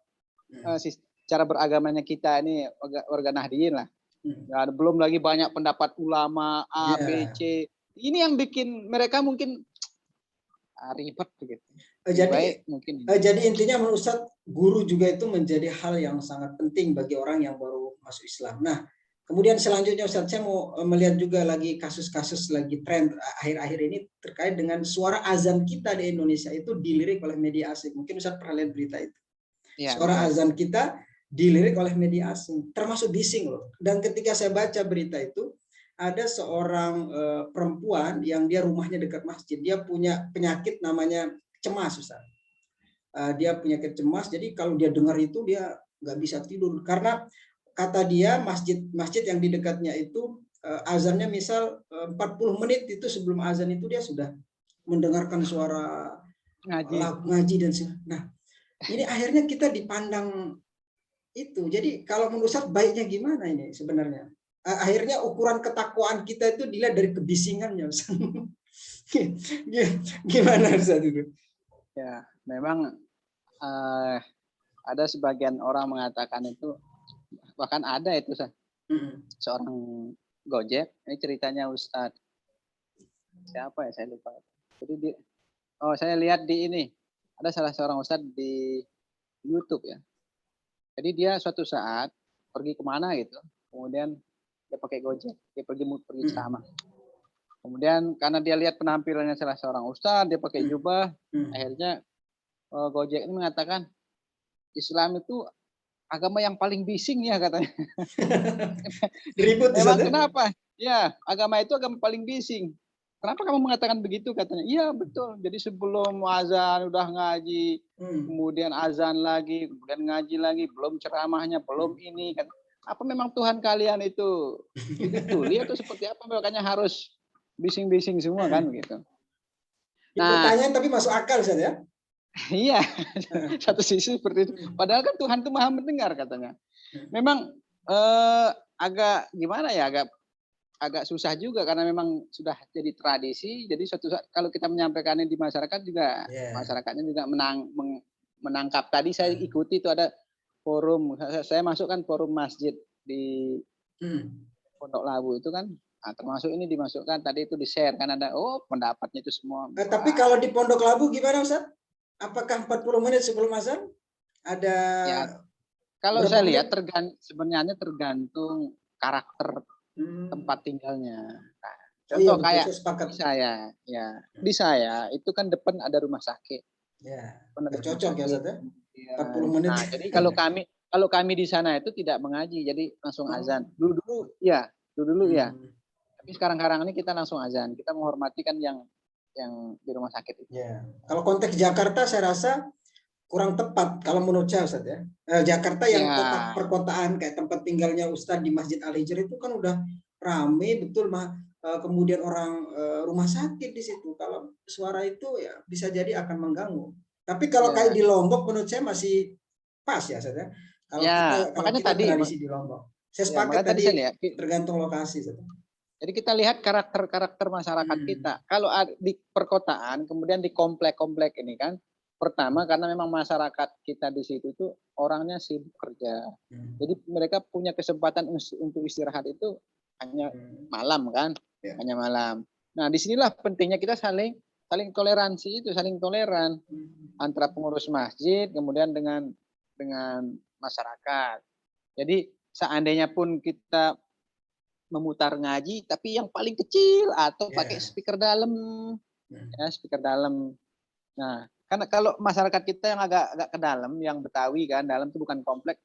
cara beragamanya kita ini warga Nahdien lah. Ya, belum lagi banyak pendapat ulama A, B, C. Ini yang bikin mereka mungkin ribet begitu. Jadi intinya menurut Ustaz, guru juga itu menjadi hal yang sangat penting bagi orang yang baru masuk Islam. Nah, kemudian selanjutnya Ustaz, saya mau melihat juga lagi kasus-kasus lagi tren akhir-akhir ini terkait dengan suara azan kita di Indonesia itu dilirik oleh media asing. Mungkin Ustaz pernah lihat berita itu. Ya, suara azan kita dilirik oleh media asing, termasuk bising loh. Dan ketika saya baca berita itu, ada seorang perempuan yang dia rumahnya dekat masjid. Dia punya penyakit namanya cemas, Ustaz. Dia penyakit cemas, jadi kalau dia dengar itu dia nggak bisa tidur. Karena kata dia masjid yang di dekatnya itu azannya misal 40 menit itu sebelum azan itu dia sudah mendengarkan suara ngaji dan nah ini akhirnya kita dipandang itu. Jadi kalau menurut Ustaz baiknya gimana ini sebenarnya? Akhirnya ukuran ketakwaan kita itu dilihat dari kebisingannya. Gimana Ustaz itu? Ya, memang ada sebagian orang mengatakan itu, bahkan ada itu seorang Gojek, ini ceritanya Ustadz. Siapa ya, saya lupa. Jadi saya lihat di ini, ada salah seorang Ustadz di YouTube ya. Jadi dia suatu saat pergi kemana gitu, kemudian dia pakai Gojek, dia pergi ceramah. Kemudian karena dia lihat penampilannya salah seorang ustadz, dia pakai jubah, akhirnya Gojek ini mengatakan Islam itu agama yang paling bising ya katanya. Ribut. Memang kenapa? Ya, agama itu agama paling bising. Kenapa kamu mengatakan begitu katanya? Iya betul. Jadi sebelum azan udah ngaji, kemudian azan lagi, kemudian ngaji lagi, belum ceramahnya, belum ini kan. Apa memang Tuhan kalian itu tuli atau seperti apa? Makanya harus bising-bising semua kan begitu. Nah, pertanyaan tapi masuk akal Ustaz ya? Iya, satu sisi seperti itu. Padahal kan Tuhan itu maha mendengar katanya. Memang agak gimana ya, agak susah juga karena memang sudah jadi tradisi. Jadi suatu saat kalau kita menyampaikannya di masyarakat juga, masyarakatnya juga menangkap. Tadi saya ikuti itu ada forum, saya masukkan forum masjid di Pondok Labu itu kan, termasuk ini dimasukkan tadi itu di share kan ada pendapatnya itu semua. Tapi kalau di Pondok Labu gimana Ustaz? apakah 40 menit sebelum azan ada Ya, kalau berapa saya menit? lihat sebenarnya tergantung karakter tempat tinggalnya. Nah, Oh iya contoh betul, kayak saya sepakat. di saya, ya di saya itu kan depan ada rumah sakit, Ya, depan ada nggak rumah cocok ya sakit. Ustaz ya. Kemudian, 40 menit. nah jadi kalau kami di sana itu tidak mengaji, jadi langsung azan. Oh. Dulu ya. Hmm. Tapi sekarang ini kita langsung azan. Kita menghormati kan yang di rumah sakit itu. Ya, kalau konteks Jakarta saya rasa kurang tepat kalau menurut saya Ustaz ya. Jakarta yang kota Ya, perkotaan kayak tempat tinggalnya Ustaz di Masjid Al-Hijr itu kan udah rame betul kemudian orang rumah sakit di situ. Kalau suara itu ya bisa jadi akan mengganggu. Tapi kalau kayak ya, di Lombok menurut saya masih pas ya Ustaz ya. Kalau ya. Makanya kita tadi, tradisi di Lombok. Saya ya sepakat makanya tadi tadi saya lihat. tergantung lokasi Ustaz. Jadi kita lihat karakter masyarakat kita. Kalau di perkotaan, kemudian di komplek-komplek ini kan, pertama karena memang masyarakat kita di situ tuh orangnya sibuk kerja. Jadi mereka punya kesempatan untuk istirahat itu hanya malam kan, hanya malam. Nah disinilah pentingnya kita saling toleransi itu, saling toleran antara pengurus masjid, kemudian dengan masyarakat. Jadi seandainya pun kita memutar ngaji tapi yang paling kecil atau pakai speaker dalam, ya speaker dalam. Nah karena kalau masyarakat kita yang agak ke dalam, yang Betawi kan, dalam itu bukan komplek,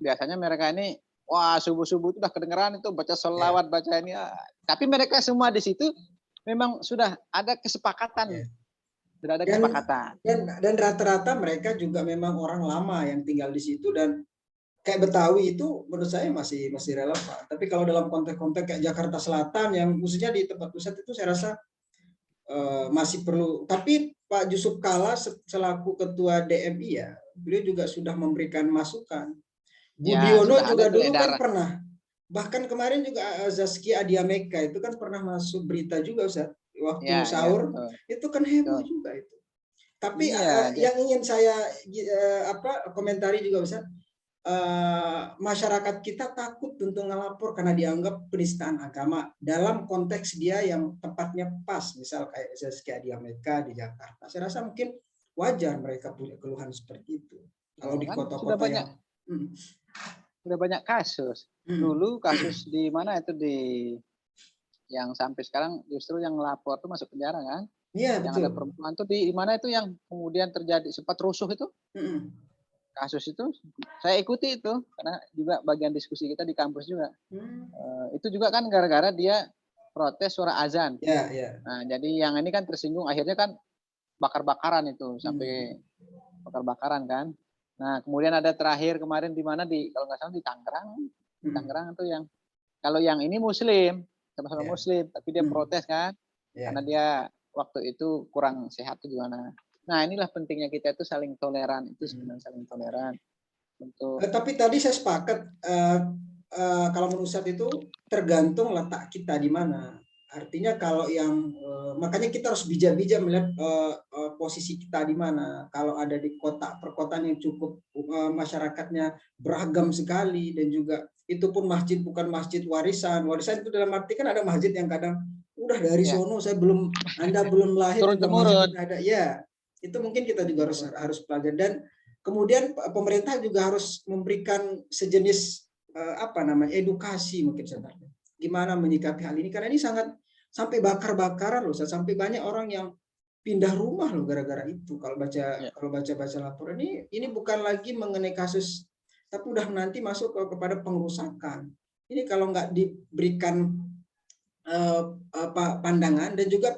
biasanya mereka ini wah subuh-subuh itu udah kedengeran itu baca sholawat, baca ini, tapi mereka semua di situ memang sudah ada kesepakatan, sudah ada kesepakatan. Dan rata-rata mereka juga memang orang lama yang tinggal di situ, dan kayak Betawi itu menurut saya masih relevan. Tapi kalau dalam konteks-konteks kayak Jakarta Selatan yang khususnya di tempat pusat itu saya rasa masih perlu. Tapi Pak Yusuf Kalla selaku ketua DMI ya, beliau juga sudah memberikan masukan. Ya Budiono sudah ada juga tuh dulu kan edaran. pernah. Bahkan kemarin juga Zaskia Adiameka itu kan pernah masuk berita juga Ustaz. Waktu Ya, sahur betul. itu kan heboh Betul. juga itu. Tapi Iya, yang ingin saya komentari juga Ustaz, masyarakat kita takut untuk ngelapor karena dianggap penistaan agama dalam konteks dia yang tempatnya pas, misal kayak Zaskia Adiameka di Jakarta. Saya rasa mungkin wajar mereka punya keluhan seperti itu. ya Kalau di kan sudah kota-kota banyak yang sudah banyak kasus. Dulu kasus di mana itu, yang sampai sekarang justru yang lapor tuh masuk penjara kan? iya Yang betul. ada perempuan tuh di mana itu yang kemudian terjadi sempat rusuh itu? Kasus itu saya ikuti itu karena juga bagian diskusi kita di kampus juga. Itu juga kan gara-gara dia protes suara azan. Ya, ya. Nah, jadi yang ini kan tersinggung, akhirnya kan bakar-bakaran itu, sampai bakar-bakaran kan. Nah, kemudian ada terakhir kemarin di mana, kalau nggak salah di Tangerang. Di Tangerang itu yang, kalau yang ini Muslim, sama-sama Muslim, tapi dia protes kan, karena dia waktu itu kurang sehat tuh gimana. Nah, inilah pentingnya kita itu saling toleran, itu sebenarnya saling toleran. Tapi tadi saya sepakat, kalau menurut Ustadz itu tergantung letak kita di mana. Artinya kalau yang makanya kita harus bijak-bijak melihat posisi kita di mana. Kalau ada di kota perkotaan yang cukup masyarakatnya beragam sekali, dan juga itu pun masjid bukan masjid warisan. Warisan itu dalam arti kan ada masjid yang kadang udah dari sono Anda belum lahir turun juga masjid temurun. ada. Ya, itu mungkin kita juga harus pelajari. Dan kemudian pemerintah juga harus memberikan sejenis edukasi mungkin sebenarnya. Gimana menyikapi hal ini, karena ini sangat sampai bakar-bakaran loh, sampai banyak orang yang pindah rumah loh gara-gara itu. Kalau baca laporan ini bukan lagi mengenai kasus, tapi udah nanti masuk kepada pengerusakan. Ini kalau nggak diberikan pandangan, dan juga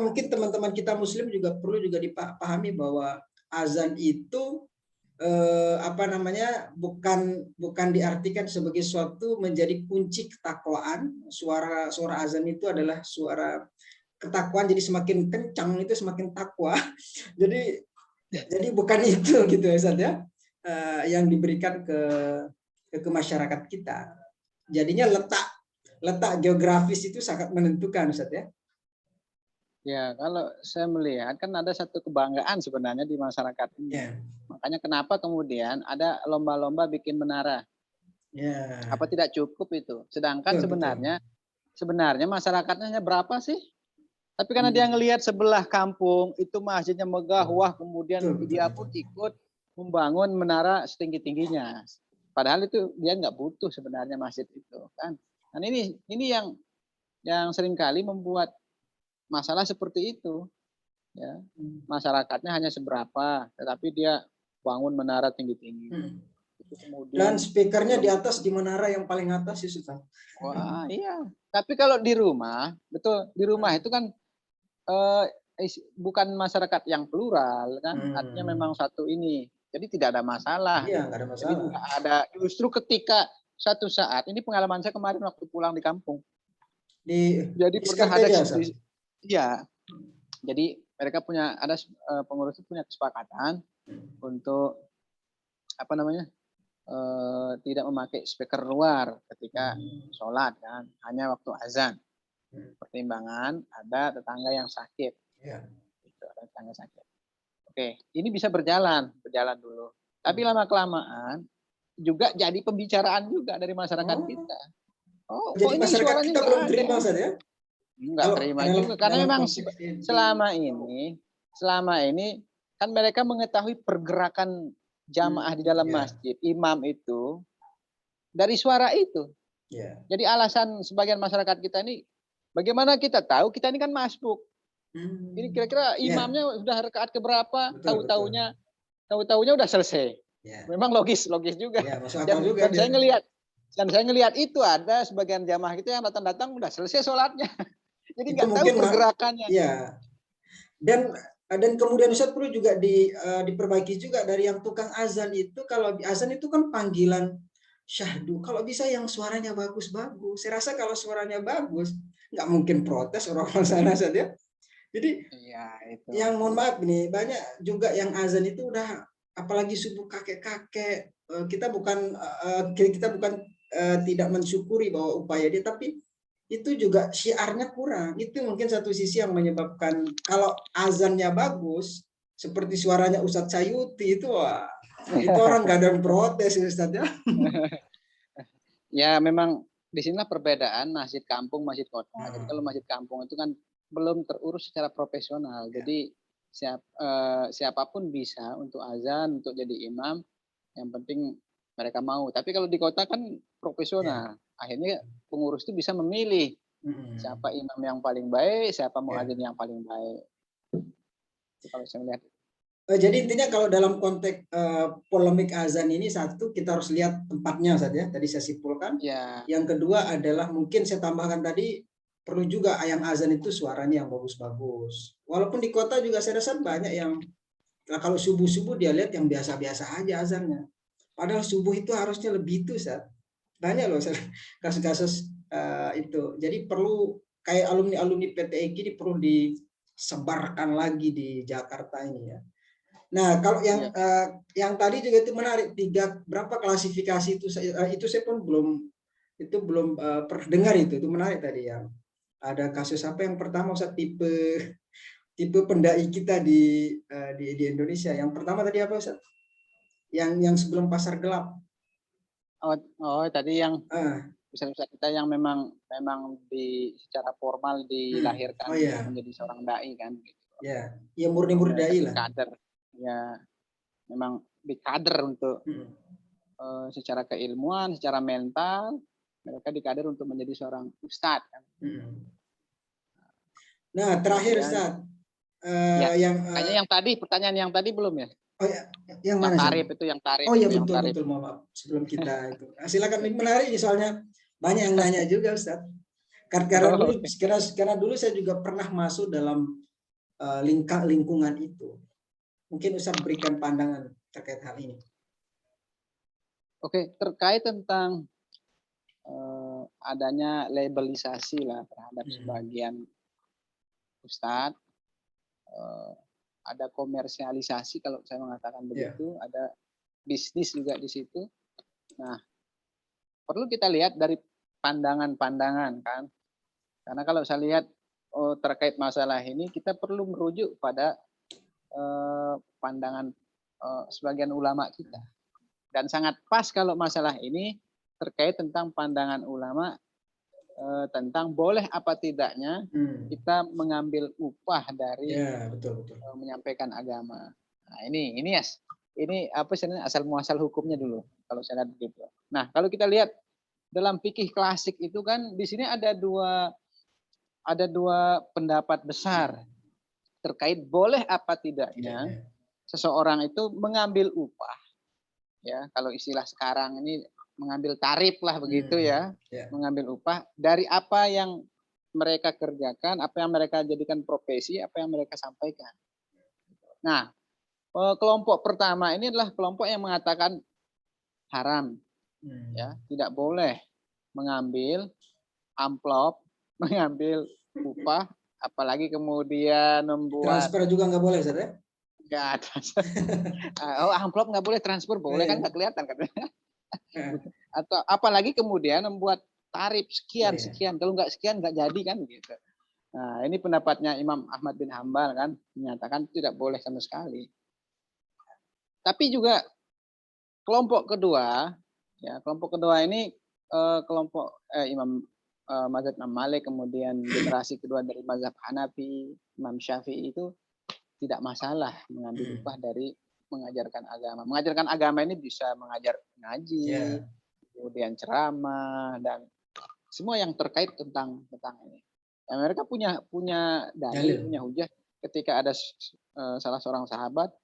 mungkin teman-teman kita Muslim juga perlu juga dipahami bahwa azan itu bukan diartikan sebagai suatu menjadi kunci ketakwaan. Suara azan itu adalah suara ketakwaan, jadi semakin kencang itu semakin takwa. jadi bukan itu gitu ya Ustaz ya, yang diberikan ke masyarakat kita. Jadinya letak geografis itu sangat menentukan Ustaz ya. Ya, kalau saya melihat kan ada satu kebanggaan sebenarnya di masyarakat ini. Makanya kenapa kemudian ada lomba-lomba bikin menara. Apa tidak cukup itu? Sedangkan sebenarnya masyarakatnya berapa sih? Tapi karena dia ngelihat sebelah kampung itu masjidnya megah, wah, kemudian dia pun ikut membangun menara setinggi-tingginya. Padahal itu dia nggak butuh sebenarnya masjid itu, kan. Dan ini yang seringkali membuat masalah seperti itu. Ya, masyarakatnya hanya seberapa, tetapi dia bangun menara tinggi-tinggi. Dan speakernya di atas, di menara yang paling atas sih, Ustaz. Wah, iya. Tapi kalau di rumah, betul, di rumah itu kan bukan masyarakat yang plural, kan. Artinya memang satu ini. Jadi tidak ada masalah. Iya, nggak ada masalah. Jadi nggak ada, justru ketika satu saat, ini pengalaman saya kemarin waktu pulang di kampung. Jadi pernah ada, iya. Jadi mereka punya, ada pengurus punya kesepakatan untuk apa namanya, tidak memakai speaker luar ketika sholat, kan, hanya waktu azan. Pertimbangan ada tetangga yang sakit, gitu, ada tetangga sakit. Oke, ini bisa berjalan dulu. Tapi lama kelamaan juga jadi pembicaraan juga dari masyarakat kita. Oh, jadi kok ini masyarakat suaranya kita belum terima, Ustaz, ya? Enggak terima juga, karena memang selama ini kan mereka mengetahui pergerakan jamaah di dalam masjid, imam itu dari suara itu. Jadi alasan sebagian masyarakat kita ini, bagaimana kita tahu, kita ini kan masbuk. Ini kira-kira imamnya udah rakaat keberapa, tahu-taunya udah selesai. Memang logis juga. Dan saya ngelihat itu ada sebagian jamaah kita yang datang udah selesai sholatnya. Jadi nggak tahu pergerakannya. Iya. Dan kemudian Ustaz perlu juga diperbaiki juga dari yang tukang azan itu. Kalau azan itu kan panggilan syahdu. Kalau bisa yang suaranya bagus-bagus. Saya rasa kalau suaranya bagus, nggak mungkin protes orang-orang sana saja. Jadi yang mohon maaf nih, banyak juga yang azan itu udah, apalagi subuh kakek-kakek. Kita bukan tidak mensyukuri bahwa upaya dia, tapi itu juga syiarnya kurang. Itu mungkin satu sisi yang menyebabkan kalau azannya bagus, seperti suaranya Ustadz Sayuti itu, wah, itu orang gak ada yang protes, Ustadz, ya. Ya memang di sinilah perbedaan masjid kampung, masjid kota. Jadi kalau masjid kampung itu kan belum terurus secara profesional. Jadi siapapun bisa untuk azan, untuk jadi imam. Yang penting mereka mau. Tapi kalau di kota kan profesional. Akhirnya pengurus itu bisa memilih siapa imam yang paling baik, siapa muadzin yang paling baik. Itu kalau saya melihat. Jadi intinya kalau dalam konteks polemik azan ini, satu, kita harus lihat tempatnya saja. Tadi saya simpulkan. Yang kedua adalah mungkin saya tambahkan tadi, perlu juga yang azan itu suaranya yang bagus-bagus. Walaupun di kota juga saya rasa banyak yang kalau subuh-subuh dia lihat yang biasa-biasa aja azannya. Padahal subuh itu harusnya lebih itu, Ustaz. Banyak loh kasus-kasus itu. Jadi perlu kayak alumni-alumni PT EKI ini perlu disebarkan lagi di Jakarta ini, ya. Nah, kalau yang tadi juga itu menarik, berapa klasifikasi itu saya pun belum pernah dengar itu menarik tadi, yang ada kasus apa yang pertama, Ustaz, tipe pendai kita di Indonesia. Yang pertama tadi apa, Ustaz? Yang sebelum pasar gelap. Oh, tadi yang Ustaz kita yang memang secara formal dilahirkan untuk menjadi seorang dai, kan. Ya murni dai lah. Kader. Ya memang dikader untuk secara keilmuan, secara mental, mereka dikader untuk menjadi seorang ustadz, kan. Nah, terakhir, Ustaz, kayaknya yang tadi, pertanyaan yang tadi belum, ya? Oh ya, yang mana? Tarif itu, yang tarif. Oh iya, betul, maaf. Sebelum kita itu, silakan, ini menarik soalnya banyak yang nanya juga, Ustaz. Karena dulu saya juga pernah masuk dalam lingkungan itu. Mungkin Ustaz berikan pandangan terkait hal ini. Oke, terkait tentang adanya labelisasi lah terhadap sebagian ustadz, ada komersialisasi kalau saya mengatakan begitu, ada bisnis juga di situ. Nah, perlu kita lihat dari pandangan-pandangan, kan. Karena kalau saya lihat terkait masalah ini, kita perlu merujuk pada pandangan sebagian ulama kita. Dan sangat pas kalau masalah ini terkait tentang pandangan ulama tentang boleh apa tidaknya kita mengambil upah dari betul. menyampaikan agama. Nah, ini Yas. Ini apa sebenarnya asal muasal hukumnya dulu kalau saya lihat begitu. Nah, kalau kita lihat dalam fikih klasik itu kan di sini ada dua pendapat besar terkait boleh apa tidaknya seseorang itu mengambil upah, ya kalau istilah sekarang ini mengambil tarif lah begitu ya, mengambil upah dari apa yang mereka kerjakan, apa yang mereka jadikan profesi, apa yang mereka sampaikan. Nah, kelompok pertama ini adalah kelompok yang mengatakan haram, ya tidak boleh mengambil amplop, mengambil upah, apalagi kemudian membuat transfer juga nggak boleh, Ustaz ya? Nggak transfer. Oh, amplop nggak boleh, transfer boleh kan nggak kelihatan katanya. Atau apalagi kemudian membuat tarif sekian. Kalau nggak sekian nggak jadi kan gitu. Nah, ini pendapatnya Imam Ahmad bin Hambal kan menyatakan tidak boleh sama sekali. Tapi juga kelompok kedua, ya kelompok kedua ini kelompok Imam mazhab Imam Malik, kemudian generasi kedua dari mazhab Hanafi, Imam Syafi'i itu tidak masalah mengambil upah dari mengajarkan agama. Mengajarkan agama ini bisa mengajar ngaji, kemudian ceramah dan semua yang terkait tentang ini. Ya, mereka punya dalil, punya hujah ketika ada salah seorang sahabat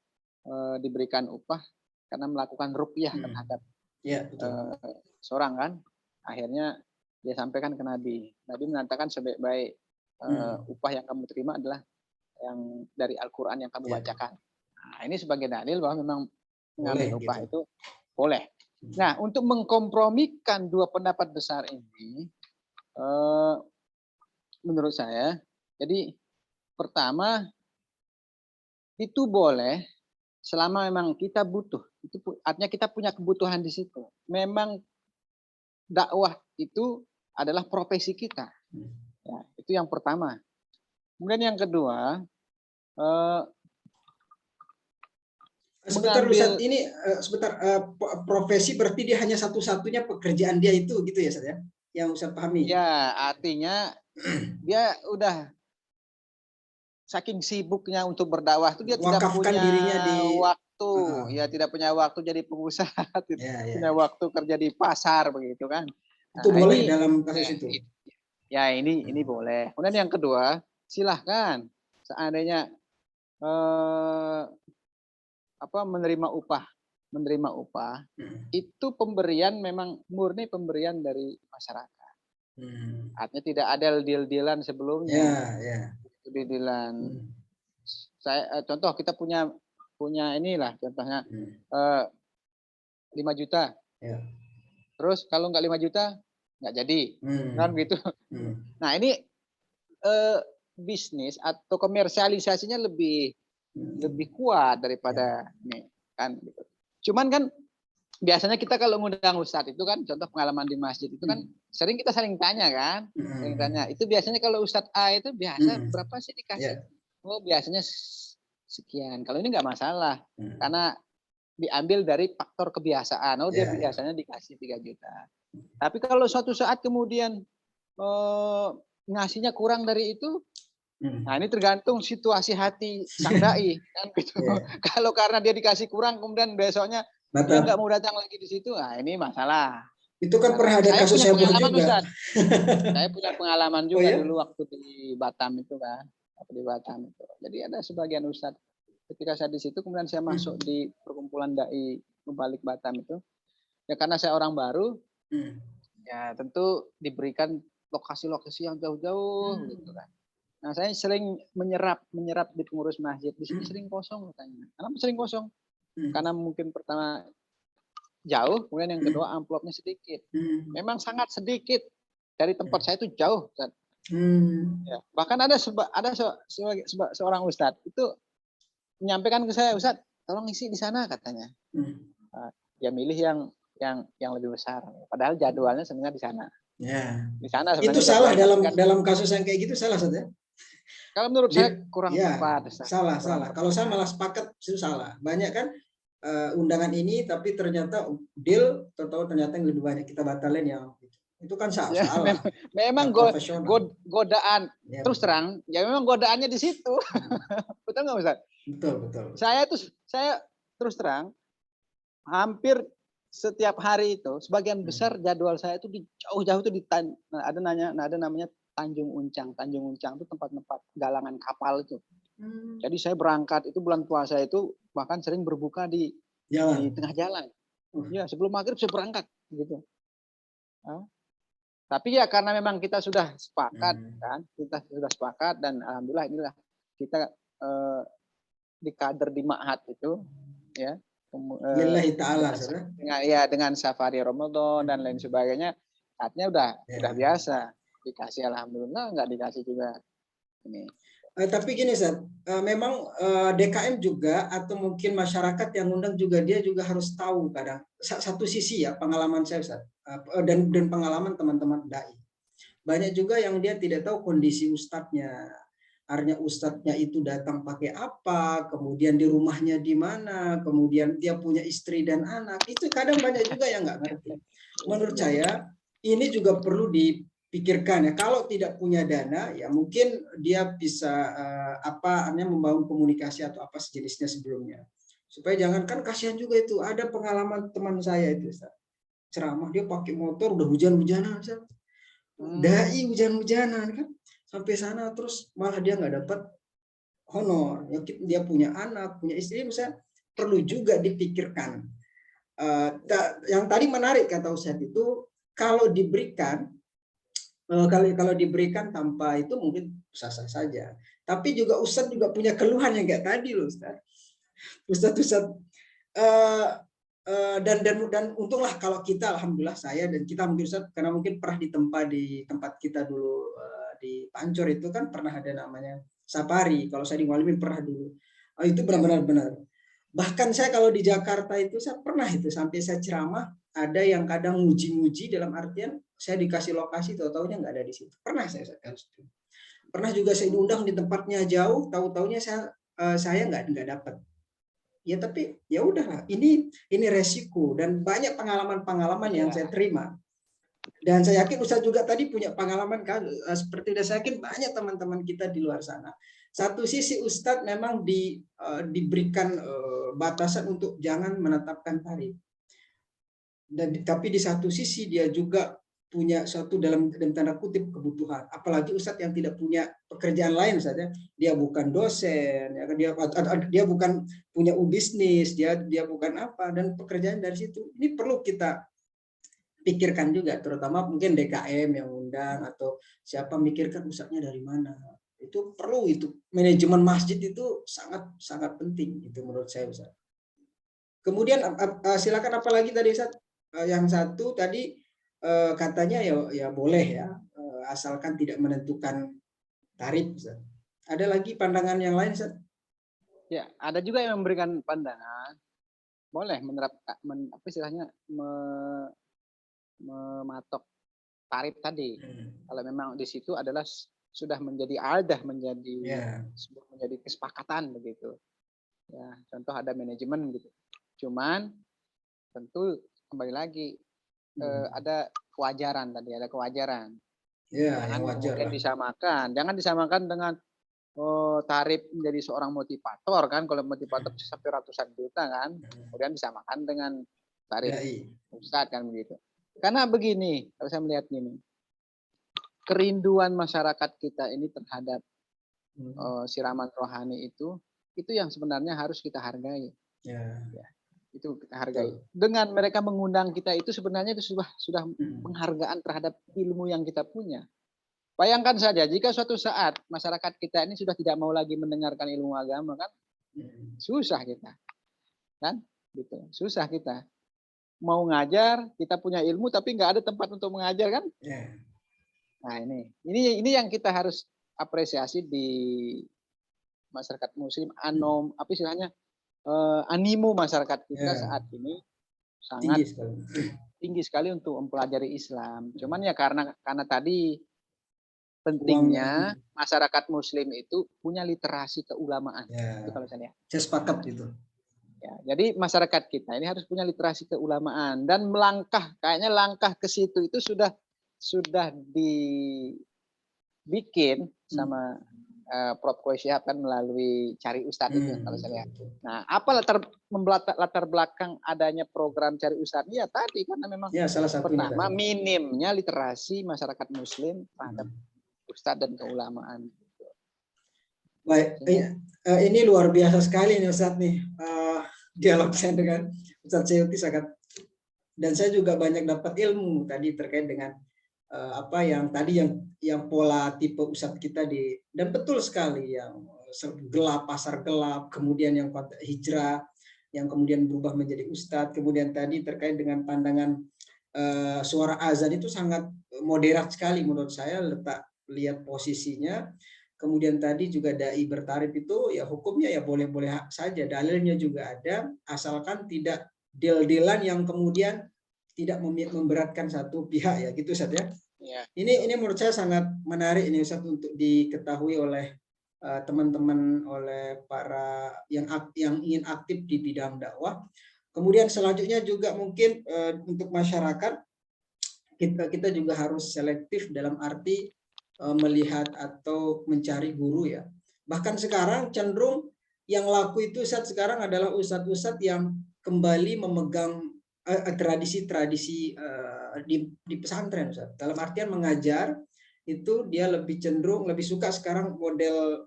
diberikan upah karena melakukan ruqyah terhadap seorang kan. Akhirnya dia sampaikan ke Nabi. Nabi mengatakan sebaik-baik upah yang kamu terima adalah yang dari Al-Quran yang kamu bacakan. Nah, ini sebagai dalil bahwa memang mengambil upah itu boleh. Nah, untuk mengkompromikan dua pendapat besar ini, menurut saya, jadi pertama itu boleh selama memang kita butuh. Itu artinya kita punya kebutuhan di situ. Memang dakwah itu adalah profesi kita. Ya, itu yang pertama. Kemudian yang kedua, sebentar Ustaz, ini profesi berarti dia hanya satu-satunya pekerjaan dia itu gitu ya Ustaz ya? Yang Ustaz pahami. Ya, artinya dia udah saking sibuknya untuk berdakwah itu dia tidak punya dirinya di waktu, ya tidak punya waktu jadi pengusaha, tidak punya waktu kerja di pasar begitu kan. Itu nah, boleh dalam kasus itu. Ya, ini boleh. Kemudian yang kedua, silahkan seandainya menerima upah itu pemberian memang murni pemberian dari masyarakat. Artinya tidak ada deal-dealan sebelumnya. Deal-dealan. Saya contoh kita punya inilah contohnya 5 juta. Terus kalau nggak 5 juta nggak jadi. Kan gitu. Nah, ini bisnis atau komersialisasinya lebih kuat daripada ini kan gitu. Cuman kan biasanya kita kalau ngundang ustadz itu kan contoh pengalaman di masjid itu kan sering kita saling tanya kan, sering tanya. Itu biasanya kalau ustadz A itu biasa berapa sih dikasih? Oh, biasanya sekian. Kalau ini nggak masalah karena diambil dari faktor kebiasaan. Oh, dia biasanya dikasih 3 juta. Tapi kalau suatu saat kemudian ngasihnya kurang dari itu, nah ini tergantung situasi hati sang dai kan gitu. Kalau karena dia dikasih kurang kemudian besoknya dia nggak mau datang lagi di situ, nah ini masalah. Itu kan pernah ada kasus saya punya pengalaman juga. Saya punya pengalaman juga dulu waktu di Batam itu kan, Jadi ada sebagian ustadz ketika saya di situ kemudian saya masuk di perkumpulan dai Mubalik Batam itu, ya karena saya orang baru, ya tentu diberikan lokasi-lokasi yang jauh-jauh gitu kan. Nah, saya sering menyerap di pengurus masjid. Di sini sering kosong katanya. Kenapa sering kosong? Karena mungkin pertama jauh, kemudian yang kedua amplopnya sedikit. Memang sangat sedikit. Dari tempat saya itu jauh. Ya, bahkan ada seorang ustadz itu menyampaikan ke saya, Ustadz, tolong isi di sana katanya. Dia milih yang lebih besar. Padahal jadwalnya sebenarnya di sana. Di sana itu salah dalam kasus yang kayak gitu, salah saja. Kalau menurut saya kurang tepat. Salah. Kalau saya malah sepakat itu salah. Banyak kan undangan ini tapi ternyata deal ternyata yang lebih banyak kita batalin ya. Itu kan salah. Ya, memang godaan Ya, terus terang, ya memang godaannya di situ. Betul nggak Ustaz? Betul. Saya terus terang hampir setiap hari itu sebagian besar jadwal saya itu di jauh-jauh itu ada namanya Tanjung Uncang. Tanjung Uncang itu tempat-tempat galangan kapal itu. Jadi saya berangkat itu bulan puasa itu bahkan sering berbuka di tengah jalan. Ya, sebelum maghrib saya berangkat gitu. Tapi ya karena memang kita sudah sepakat kan, dan alhamdulillah inilah kita di kader di Ma'had itu ya. Lillahi ta'ala, dengan safari Ramadan dan lain sebagainya, saatnya udah biasa dikasih, alhamdulillah, nggak dikasih juga ini. Tapi gini Ustaz, memang DKM juga atau mungkin masyarakat yang undang juga dia juga harus tahu kadang satu sisi ya, pengalaman saya Ustaz, dan pengalaman teman-teman dai. Banyak juga yang dia tidak tahu kondisi ustadznya. Artinya ustadznya itu datang pakai apa, kemudian di rumahnya di mana, kemudian dia punya istri dan anak. Itu kadang banyak juga yang nggak ngerti. Menurut saya ini juga perlu dipikirkan ya. Kalau tidak punya dana, ya mungkin dia bisa membangun komunikasi atau apa sejenisnya sebelumnya. Supaya jangankan, kasihan juga itu. Ada pengalaman teman saya itu, Ustaz. Ceramah dia pakai motor, udah hujan-hujanan, Ustaz. Dai hujan-hujanan kan, sampai sana terus malah dia nggak dapat honor. Dia punya anak, punya istri, misalnya perlu juga dipikirkan. Yang tadi menarik kata Ustadz itu, kalau diberikan tanpa itu mungkin sah-sah saja. Tapi juga Ustadz juga punya keluhan yang kayak tadi loh Ustadz. Ustadz dan untunglah kalau kita, alhamdulillah saya dan kita mungkin Ustaz, karena mungkin pernah di tempat kita dulu di Pancor itu kan pernah ada namanya safari. Kalau saya di Mualimin pernah dulu. Itu benar-benar. Bahkan saya kalau di Jakarta itu saya pernah itu sampai saya ceramah, ada yang kadang nguji-nguji dalam artian saya dikasih lokasi, tahu-taunya nggak ada di situ. Pernah pernah juga saya diundang di tempatnya jauh, tahu-taunya saya nggak dapat. Ya tapi ya udahlah, ini resiko, dan banyak pengalaman yang saya terima. Dan saya yakin Ustaz juga tadi punya pengalaman kan, seperti itu. Saya yakin banyak teman-teman kita di luar sana. Satu sisi Ustadz memang diberikan batasan untuk jangan menetapkan tarif. Tapi di satu sisi dia juga punya suatu dalam tanda kutip kebutuhan. Apalagi Ustadz yang tidak punya pekerjaan lain saja, dia bukan dosen, dia bukan punya bisnis, dia bukan apa, dan pekerjaan dari situ. Ini perlu kita pikirkan juga, terutama mungkin DKM yang undang atau siapa, mikirkan Ustadznya dari mana. Itu perlu, itu manajemen masjid itu sangat penting itu menurut saya Ustadz. Kemudian silakan apalagi tadi Ustadz, yang satu tadi katanya ya boleh ya, asalkan tidak menentukan tarif. Ada lagi pandangan yang lain, Ustaz? Ya, ada juga yang memberikan pandangan boleh menerapkan mematok tarif tadi. Kalau memang di situ adalah sudah menjadi adah, menjadi kesepakatan begitu. Ya, contoh ada manajemen gitu. Cuman tentu kembali lagi ada kewajaran tadi, ada kewajaran. Ya, jangan wajar kemudian disamakan dengan tarif menjadi seorang motivator kan. Kalau motivator sampai ratusan juta kan, kemudian disamakan dengan tarif Ustadz kan begitu. Karena begini, kalau saya melihat gini, kerinduan masyarakat kita ini terhadap siraman rohani itu yang sebenarnya harus kita hargai. Ya, itu kita hargai. Dengan mereka mengundang kita itu sebenarnya itu sudah penghargaan terhadap ilmu yang kita punya. Bayangkan saja jika suatu saat masyarakat kita ini sudah tidak mau lagi mendengarkan ilmu agama kan, susah kita, kan? Gitu, susah kita. Mau ngajar, kita punya ilmu tapi nggak ada tempat untuk mengajar kan? Nah ini yang kita harus apresiasi di masyarakat Muslim, animo masyarakat kita saat ini sangat tinggi sekali untuk mempelajari Islam. Cuman ya karena tadi pentingnya masyarakat Muslim itu punya literasi keulamaan. Itu kalau saya lihat. Saya sepakat itu. Ya, jadi masyarakat kita ini harus punya literasi keulamaan dan kayaknya langkah ke situ itu sudah sudah dibikin sama Prof. Koy Shihab kan melalui Cari Ustadz itu kalau saya lihat. Nah, apa latar belakang adanya program Cari Ustadz? Ya tadi karena memang ya, salah satunya pertama tadi. minimnya literasi masyarakat Muslim terhadap Ustadz dan keulamaan. Baik, ini luar biasa sekali nih Ustadz nih, dialog saya dengan Ustadz Seyuti sangat, dan saya juga banyak dapat ilmu tadi terkait dengan apa yang tadi yang pola tipe Ustadz kita dan betul sekali yang gelap, pasar gelap, kemudian yang hijrah, yang kemudian berubah menjadi Ustadz, kemudian tadi terkait dengan pandangan suara azan itu sangat moderat sekali menurut saya, lihat posisinya. Kemudian tadi juga dai bertarif itu ya hukumnya ya boleh-boleh saja, dalilnya juga ada, asalkan tidak deal-dealan yang kemudian tidak memberatkan satu pihak ya gitu Ustaz ya. Ini menurut saya sangat menarik ini Ustaz untuk diketahui oleh teman-teman, oleh para yang ingin aktif di bidang dakwah. Kemudian selanjutnya juga mungkin untuk masyarakat kita juga harus selektif dalam arti melihat atau mencari guru ya. Bahkan sekarang cenderung yang laku itu Ustaz sekarang adalah ustadz-ustadz yang kembali memegang tradisi-tradisi di pesantren Ustaz. Dalam artian mengajar itu dia lebih cenderung lebih suka sekarang model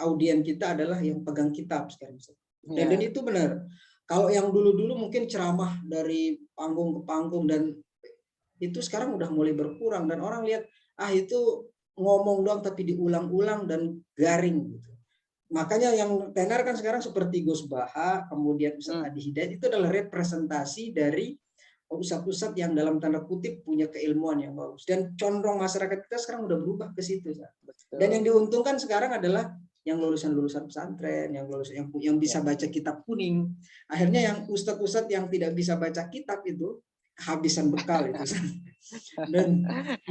audien kita adalah yang pegang kitab sekarang Ustaz. Dan itu benar. Kalau yang dulu-dulu mungkin ceramah dari panggung ke panggung dan itu sekarang udah mulai berkurang dan orang lihat itu ngomong doang tapi diulang-ulang dan garing gitu. Makanya yang tenar kan sekarang seperti Gus Baha, kemudian Ustadz Adi Hidayat itu adalah representasi dari ustadz-ustadz yang dalam tanda kutip punya keilmuan yang bagus, dan condong masyarakat kita sekarang udah berubah ke situ. Dan yang diuntungkan sekarang adalah yang lulusan-lulusan pesantren, yang bisa baca kitab kuning. Akhirnya yang ustadz-ustadz yang tidak bisa baca kitab itu kehabisan bekal itu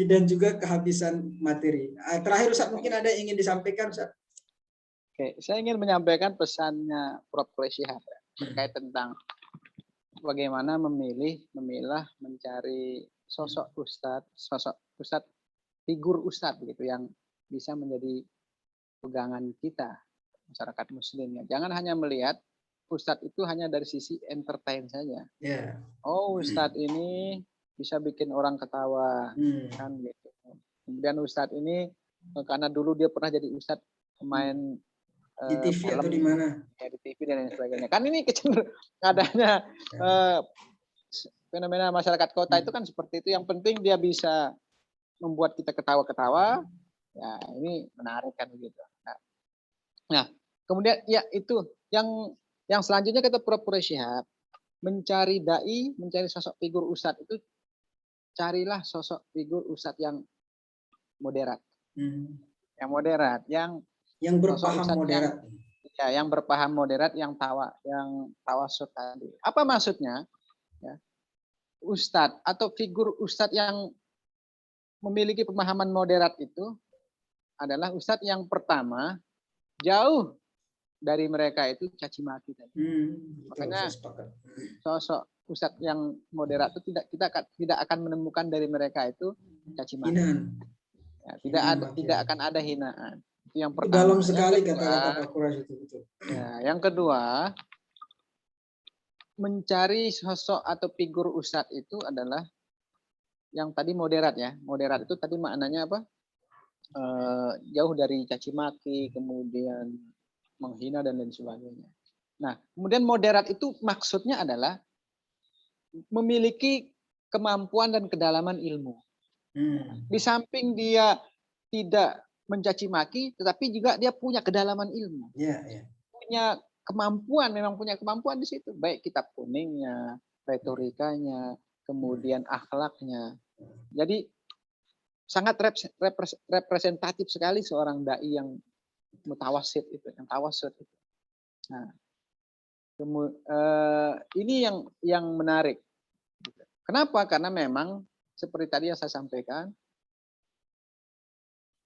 dan juga kehabisan materi. Terakhir Ustadz mungkin ada yang ingin disampaikan Ustadz? Oke, saya ingin menyampaikan pesannya Prof. Koy Shihab terkait tentang bagaimana memilah, mencari sosok ustadz, figur ustadz gitu yang bisa menjadi pegangan kita masyarakat Muslim ya. Jangan hanya melihat ustadz itu hanya dari sisi entertain saja. Oh, ustadz ini bisa bikin orang ketawa kan gitu. Kemudian ustadz ini karena dulu dia pernah jadi ustadz pemain di TV film, atau di mana? Ya, di TV dan lain sebagainya. Kan ini kecenderungan adanya fenomena masyarakat kota itu kan seperti itu. Yang penting dia bisa membuat kita ketawa-ketawa. Ya, ini menarik kan begitu. Nah, kemudian ya itu yang selanjutnya kata Prof. Koy Shihab, mencari dai, mencari sosok figur ustadz itu carilah sosok figur ustadz yang moderat. Yang moderat, yang berpaham moderat. Yang berpaham moderat, yang tawasud tadi. Apa maksudnya? Ya. Ustadz atau figur ustadz yang memiliki pemahaman moderat itu adalah ustadz yang pertama jauh dari mereka itu caci maki tadi. Makanya sosok ustadz yang moderat itu kita tidak akan menemukan dari mereka itu caci maki. Ya, tidak akan ada hinaan. Yang pertama. Dalam sekali kata-kata Pak Quraisy itu betul. Ya, yang kedua, mencari sosok atau figur ustadz itu adalah yang tadi moderat ya. Moderat itu tadi maknanya apa? Jauh dari caci maki, kemudian menghina dan lain sebagainya. Nah, kemudian moderat itu maksudnya adalah memiliki kemampuan dan kedalaman ilmu. Di samping dia tidak mencaci maki, tetapi juga dia punya kedalaman ilmu. Punya kemampuan, memang punya kemampuan di situ. Baik kitab kuningnya, retorikanya, kemudian akhlaknya. Jadi sangat representatif sekali seorang dai yang mutawasid itu, yang tawasud itu. Nah, ini yang menarik. Kenapa? Karena memang seperti tadi yang saya sampaikan,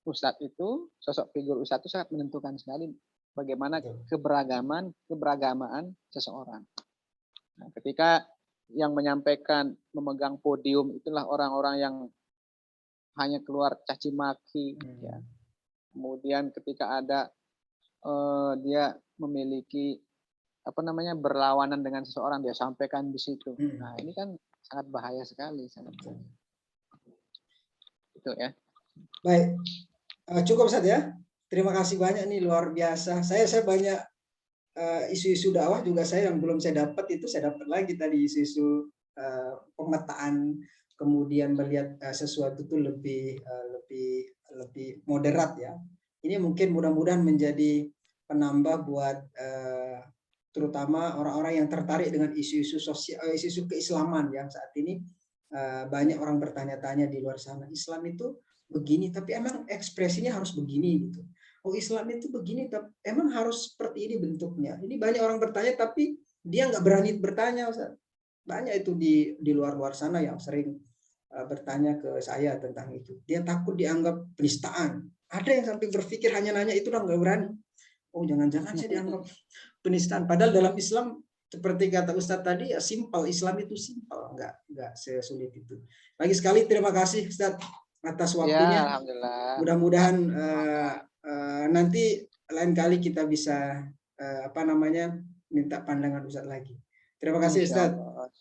ustadz itu, sosok figur ustadz itu sangat menentukan sekali bagaimana keberagamaan seseorang. Nah, ketika yang menyampaikan, memegang podium itulah orang-orang yang hanya keluar caci maki, ya. Kemudian ketika ada dia memiliki apa namanya berlawanan dengan seseorang, dia sampaikan di situ. Nah ini kan sangat bahaya sekali, sangat itu ya. Baik, cukup Ustaz ya. Terima kasih banyak nih, luar biasa. Saya banyak isu-isu dakwah juga saya yang belum saya dapat, itu saya dapat lagi tadi isu-isu pemetaan, kemudian melihat sesuatu itu lebih moderat ya. Ini mungkin mudah-mudahan menjadi penambah buat terutama orang-orang yang tertarik dengan isu-isu sosial, isu-isu keislaman yang saat ini banyak orang bertanya-tanya di luar sana. Islam itu begini, tapi emang ekspresinya harus begini gitu. Oh Islam itu begini, tapi emang harus seperti ini bentuknya. Ini banyak orang bertanya, tapi dia nggak berani bertanya, Ustaz. Banyak itu di luar sana yang sering bertanya ke saya tentang itu. Dia takut dianggap penistaan. Ada yang sampai berpikir hanya nanya itu udah nggak berani. Oh jangan-jangan saya dianggap penistaan. Padahal dalam Islam seperti kata Ustadz tadi ya simpel, Islam itu simpel, nggak sesulit itu. Lagi sekali terima kasih Ustadz atas waktunya. Ya, alhamdulillah. Mudah-mudahan nanti lain kali kita bisa minta pandangan Ustadz lagi. Terima kasih Ustadz.